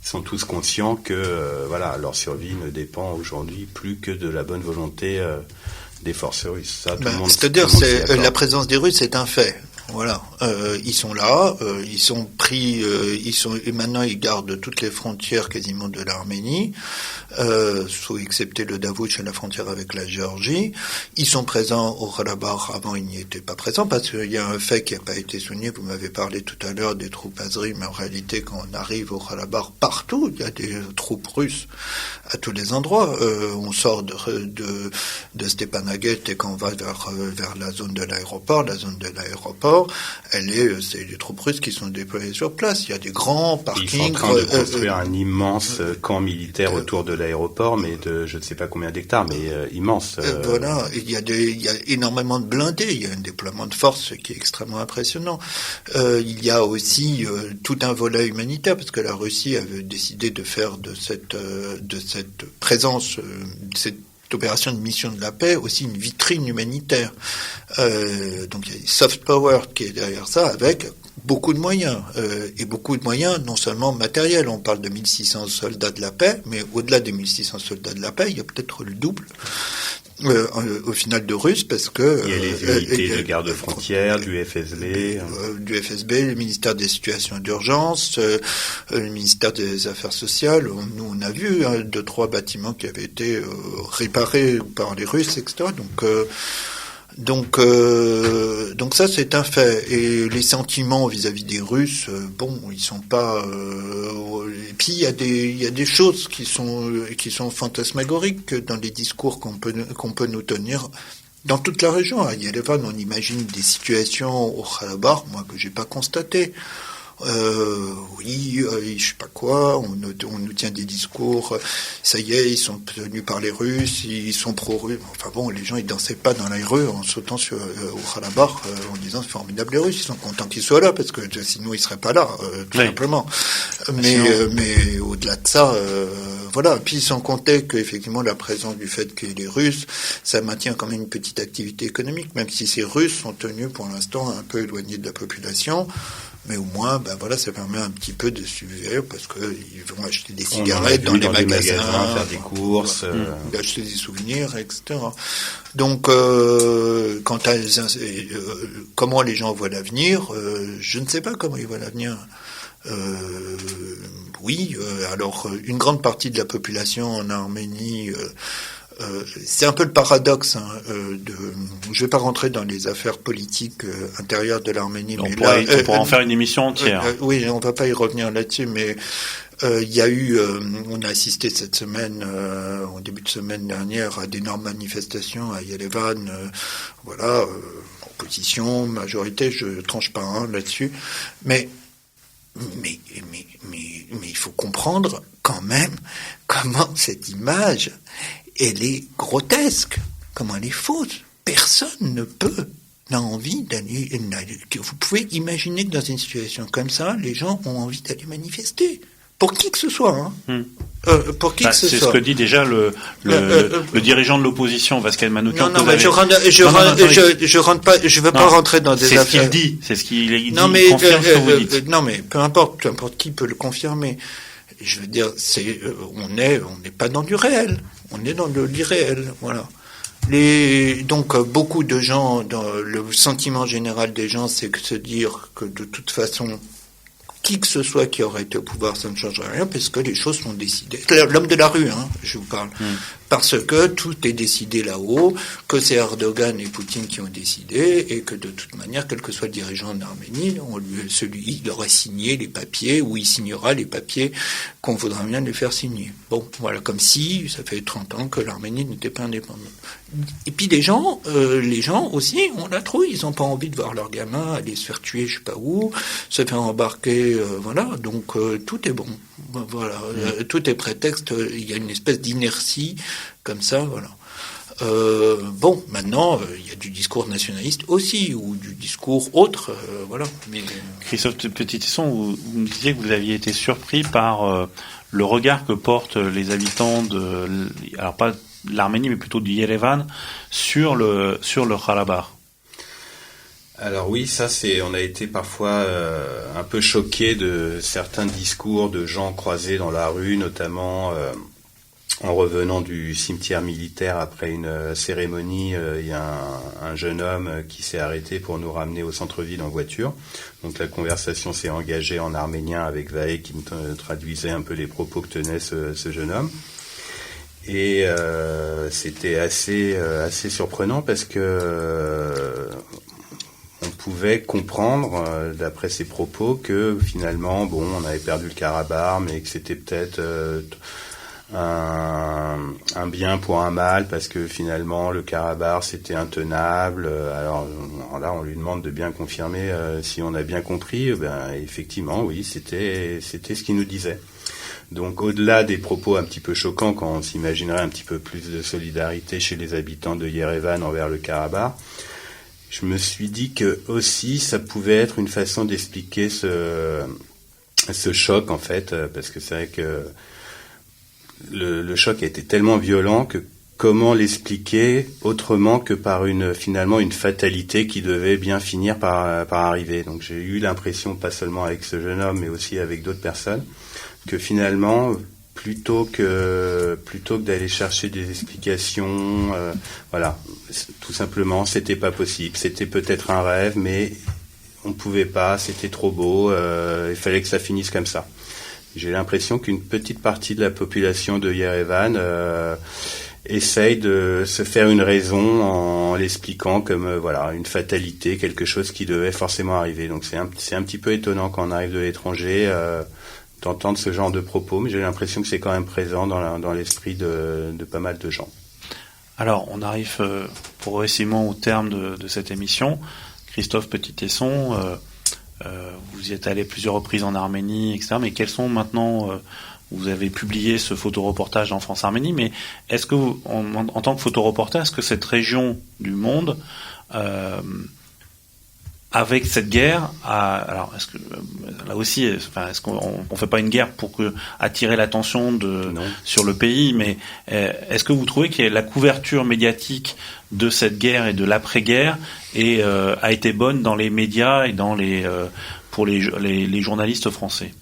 ils sont tous conscients que leur survie ne dépend aujourd'hui plus que de la bonne volonté des forces russes. Ça, c'est-à-dire, la présence des Russes est un fait. Voilà, ils sont là, ils sont pris, et maintenant ils gardent toutes les frontières quasiment de l'Arménie, sauf excepté le Davutch et la frontière avec la Géorgie. Ils sont présents au Karabakh. Avant, ils n'y étaient pas présents parce qu'il y a un fait qui n'a pas été souligné. Vous m'avez parlé tout à l'heure des troupes azéries, mais en réalité, quand on arrive au Karabakh, partout, il y a des troupes russes à tous les endroits. On sort de Stepanaguet et quand on va vers la zone de l'aéroport, c'est les troupes russes qui sont déployées sur place. Il y a des grands parkings. Ils sont en train de construire un immense camp militaire autour de l'aéroport, mais de je ne sais pas combien d'hectares, mais immense. Voilà, il y a énormément de blindés. Il y a un déploiement de force qui est extrêmement impressionnant. Il y a aussi tout un volet humanitaire, parce que la Russie avait décidé de faire de cette présence, cette opération de mission de la paix aussi une vitrine humanitaire. Donc il y a soft power qui est derrière ça, avec beaucoup de moyens, et beaucoup de moyens non seulement matériels. On parle de 1600 soldats de la paix, mais au-delà des 1600 soldats de la paix, il y a peut-être le double au final de Russes, parce que... Il y a les unités de garde-frontières, du FSB... le ministère des situations d'urgence, le ministère des Affaires sociales. Nous, on a vu 2-3 bâtiments qui avaient été réparés par les Russes, etc. Donc ça, c'est un fait. Et les sentiments vis-à-vis des Russes, ils sont pas. Et puis il y a des choses qui sont fantasmagoriques dans les discours qu'on peut nous tenir dans toute la région. À Yerevan, on imagine des situations au Karabakh, moi que j'ai pas constatées. Je sais pas quoi, on nous tient des discours, ça y est, ils sont tenus par les Russes, ils sont pro-russes. Enfin bon, les gens, ils dansaient pas dans les rues en sautant au Karabakh, en disant c'est formidable les Russes, ils sont contents qu'ils soient là, parce que sinon ils seraient pas là, tout simplement. Mais au-delà de ça, voilà. Puis sans compter qu'effectivement la présence du fait que les Russes, ça maintient quand même une petite activité économique, même si ces Russes sont tenus pour l'instant un peu éloignés de la population. Mais au moins, ça permet un petit peu de subvenir, parce que ils vont acheter des cigarettes dans les magasins, faire des courses, acheter des souvenirs, etc. Donc, quant à comment les gens voient l'avenir, je ne sais pas comment ils voient l'avenir. Alors une grande partie de la population en Arménie. C'est un peu le paradoxe. Je vais pas rentrer dans les affaires politiques intérieures de l'Arménie. On pourra en faire une émission entière. Oui, on va pas y revenir là-dessus, mais il y a eu, on a assisté cette semaine, en début de semaine dernière, à d'énormes manifestations à Yerevan. Opposition, majorité, je tranche pas là-dessus, mais il faut comprendre quand même comment cette image, elle est grotesque, comment elle est fausse. Personne n'a envie d'aller... Vous pouvez imaginer que dans une situation comme ça, les gens ont envie d'aller manifester. Pour qui que ce soit, pour qui que ce soit. C'est ce que dit déjà le dirigeant de l'opposition, Vasquez Manoukian. Non, mais je veux pas rentrer dans des affaires. C'est ce qu'il dit, c'est ce qu'il dit. Confirme ce que vous dites. Non, mais peu importe qui peut le confirmer. Je veux dire, on n'est pas dans du réel, on est dans de l'irréel, voilà. Donc beaucoup de gens, le sentiment général des gens, c'est que se dire que de toute façon, qui que ce soit qui aurait été au pouvoir, ça ne changerait rien, parce que les choses sont décidées. L'homme de la rue, je vous parle. Parce que tout est décidé là-haut, que c'est Erdogan et Poutine qui ont décidé, et que de toute manière, quel que soit le dirigeant en Arménie, il aurait signé les papiers, ou il signera les papiers qu'on voudra bien les faire signer. Bon, voilà, comme si ça fait 30 ans que l'Arménie n'était pas indépendante. Et puis les gens aussi ont la trouille, ils n'ont pas envie de voir leurs gamins aller se faire tuer je sais pas où, se faire embarquer, donc tout est bon, tout est prétexte, il y a une espèce d'inertie comme ça, voilà. Bon, maintenant, il y a du discours nationaliste aussi, ou du discours autre, voilà. Mais Christophe Petit-Tesson, vous me disiez que vous aviez été surpris par le regard que portent les habitants alors pas de l'Arménie, mais plutôt du Yerevan, sur le Karabakh. Alors oui, on a été parfois un peu choqués de certains discours de gens croisés dans la rue, notamment en revenant du cimetière militaire après une cérémonie. Il y a un jeune homme qui s'est arrêté pour nous ramener au centre-ville en voiture. Donc la conversation s'est engagée en arménien avec Vahe qui me traduisait un peu les propos que tenait ce jeune homme. Et c'était assez surprenant parce que on pouvait comprendre, d'après ses propos, que finalement, on avait perdu le Karabakh, mais que c'était peut-être un bien pour un mal, parce que finalement, le Karabakh, c'était intenable. Alors là, on lui demande de bien confirmer si on a bien compris. Effectivement, oui, c'était ce qu'il nous disait. Donc, au-delà des propos un petit peu choquants, quand on s'imaginerait un petit peu plus de solidarité chez les habitants de Yerevan envers le Karabakh, je me suis dit que aussi ça pouvait être une façon d'expliquer ce choc, en fait, parce que c'est vrai que le choc a été tellement violent que comment l'expliquer autrement que par finalement une fatalité qui devait bien finir par arriver. Donc j'ai eu l'impression, pas seulement avec ce jeune homme, mais aussi avec d'autres personnes, que finalement, plutôt que d'aller chercher des explications, voilà, tout simplement, c'était pas possible. C'était peut-être un rêve, mais on pouvait pas, c'était trop beau, il fallait que ça finisse comme ça. J'ai l'impression qu'une petite partie de la population de Yerevan essaye de se faire une raison en l'expliquant comme voilà, une fatalité, quelque chose qui devait forcément arriver. Donc c'est un petit peu étonnant quand on arrive de l'étranger d'entendre ce genre de propos, mais j'ai l'impression que c'est quand même présent dans l'esprit de pas mal de gens. Alors, on arrive progressivement au terme de cette émission. Christophe Petit-Tesson, vous y êtes allé plusieurs reprises en Arménie, etc. Mais quels sont maintenant... vous avez publié ce photoreportage en France-Arménie, mais est-ce que vous, en tant que photoreporter, est-ce que cette région du monde... avec cette guerre, alors est-ce que là aussi, est-ce qu'on fait pas une guerre pour attirer l'attention sur le pays, mais est-ce que vous trouvez que la couverture médiatique de cette guerre et de l'après-guerre a été bonne dans les médias et pour les journalistes français?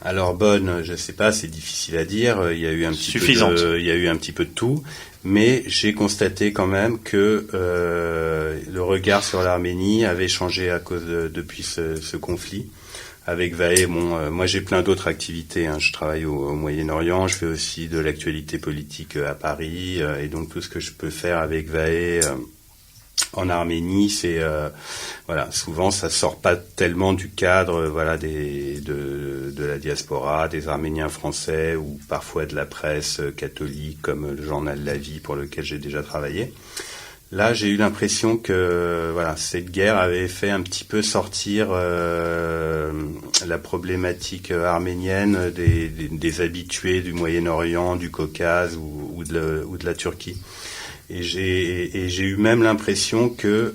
Alors bonne, je sais pas, c'est difficile à dire. Il y a eu un petit peu de tout. Mais j'ai constaté quand même que le regard sur l'Arménie avait changé depuis ce conflit. Avec Vahe, moi j'ai plein d'autres activités. Hein. Je travaille au Moyen-Orient, je fais aussi de l'actualité politique à Paris, et donc tout ce que je peux faire avec Vahe en Arménie, c'est voilà, souvent ça sort pas tellement du cadre voilà de la diaspora, des Arméniens français ou parfois de la presse catholique comme le journal La Vie pour lequel j'ai déjà travaillé. Là, j'ai eu l'impression que voilà, cette guerre avait fait un petit peu sortir la problématique arménienne des habitués du Moyen-Orient, du Caucase ou de la Turquie. Et j'ai eu même l'impression que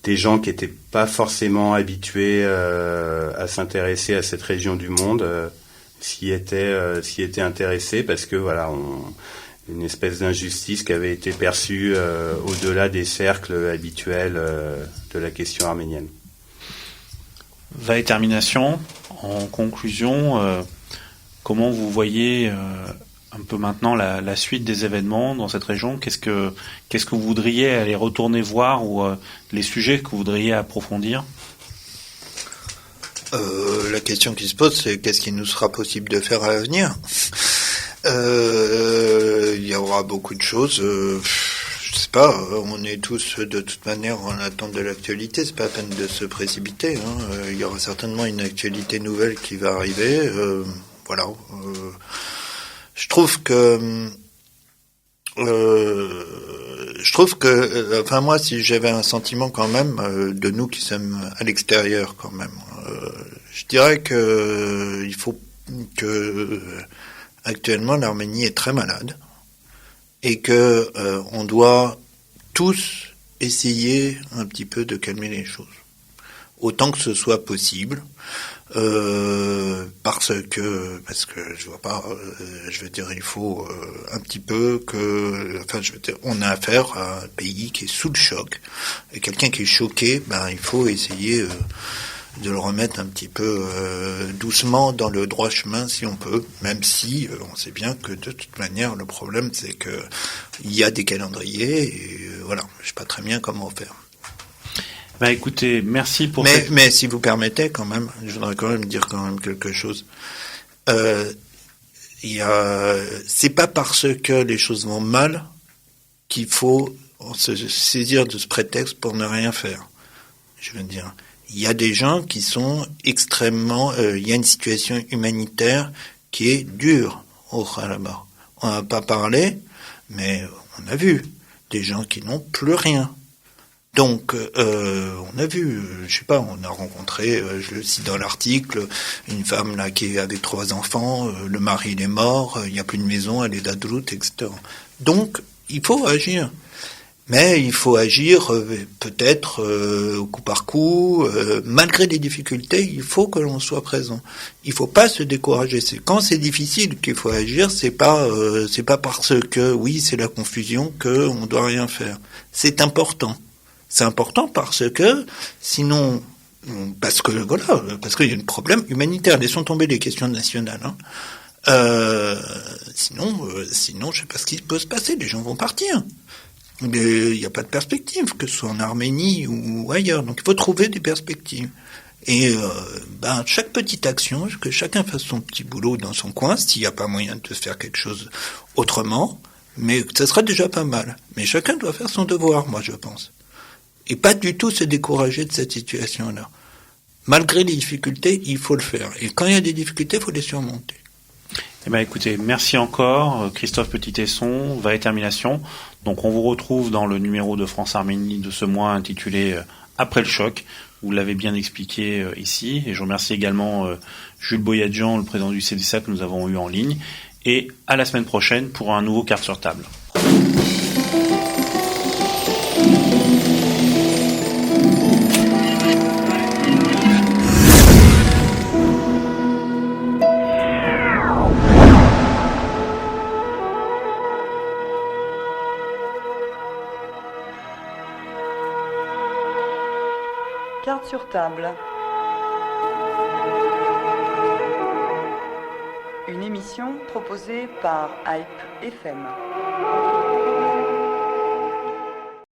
des gens qui étaient pas forcément habitués à s'intéresser à cette région du monde s'y étaient intéressés parce que voilà, une espèce d'injustice qui avait été perçue au-delà des cercles habituels de la question arménienne. Vahe Termination, en conclusion, comment vous voyez un peu maintenant la suite des événements dans cette région? Qu'est-ce que vous voudriez aller retourner voir ou les sujets que vous voudriez approfondir? La question qui se pose, c'est qu'est-ce qu'il nous sera possible de faire à l'avenir? Il y aura beaucoup de choses. Je sais pas. On est tous de toute manière en attente de l'actualité. C'est pas la peine de se précipiter. Hein. Il y aura certainement une actualité nouvelle qui va arriver. Voilà. Je trouve que, enfin moi, si j'avais un sentiment quand même de nous qui sommes à l'extérieur quand même, je dirais que il faut que actuellement l'Arménie est très malade et que on doit tous essayer un petit peu de calmer les choses, autant que ce soit possible, parce que je vois pas, je veux dire, il faut un petit peu on a affaire à un pays qui est sous le choc, et quelqu'un qui est choqué, il faut essayer de le remettre un petit peu doucement dans le droit chemin si on peut, même si on sait bien que de toute manière le problème c'est que il y a des calendriers et voilà, je sais pas très bien comment faire. Écoutez, merci pour mais si vous permettez quand même, je voudrais quand même dire quand même quelque chose. C'est pas parce que les choses vont mal qu'il faut se saisir de ce prétexte pour ne rien faire. Je veux dire, il y a des gens qui sont extrêmement... il y a une situation humanitaire qui est dure au Karabakh. On n'a pas parlé, mais on a vu des gens qui n'ont plus rien. Donc, on a vu, je sais pas, on a rencontré, je le cite dans l'article, une femme là qui est avec 3 enfants, le mari il est mort, il n'y a plus de maison, elle est d'Adrout, etc. Donc, il faut agir. Mais il faut agir peut-être au coup par coup, malgré les difficultés, il faut que l'on soit présent. Il faut pas se décourager. C'est quand c'est difficile qu'il faut agir. C'est pas parce que oui c'est la confusion que on doit rien faire. C'est important. C'est important parce que sinon, parce qu'il y a un problème humanitaire. Laissons tomber les questions nationales. Sinon, je sais pas ce qui peut se passer. Les gens vont partir. Il n'y a pas de perspective, que ce soit en Arménie ou ailleurs. Donc il faut trouver des perspectives. Et chaque petite action, que chacun fasse son petit boulot dans son coin, s'il n'y a pas moyen de faire quelque chose autrement, mais ça sera déjà pas mal. Mais chacun doit faire son devoir, moi je pense. Et pas du tout se décourager de cette situation-là. Malgré les difficultés, il faut le faire. Et quand il y a des difficultés, il faut les surmonter. Écoutez, merci encore, Christophe Petit-Tesson, Valet Termination. Donc on vous retrouve dans le numéro de France Arménie de ce mois intitulé Après le choc. Vous l'avez bien expliqué ici. Et je remercie également Jules Boyadjian, le président du CDSA que nous avons eu en ligne. Et à la semaine prochaine pour un nouveau Carte sur table. Carte sur table. Une émission proposée par Hype FM.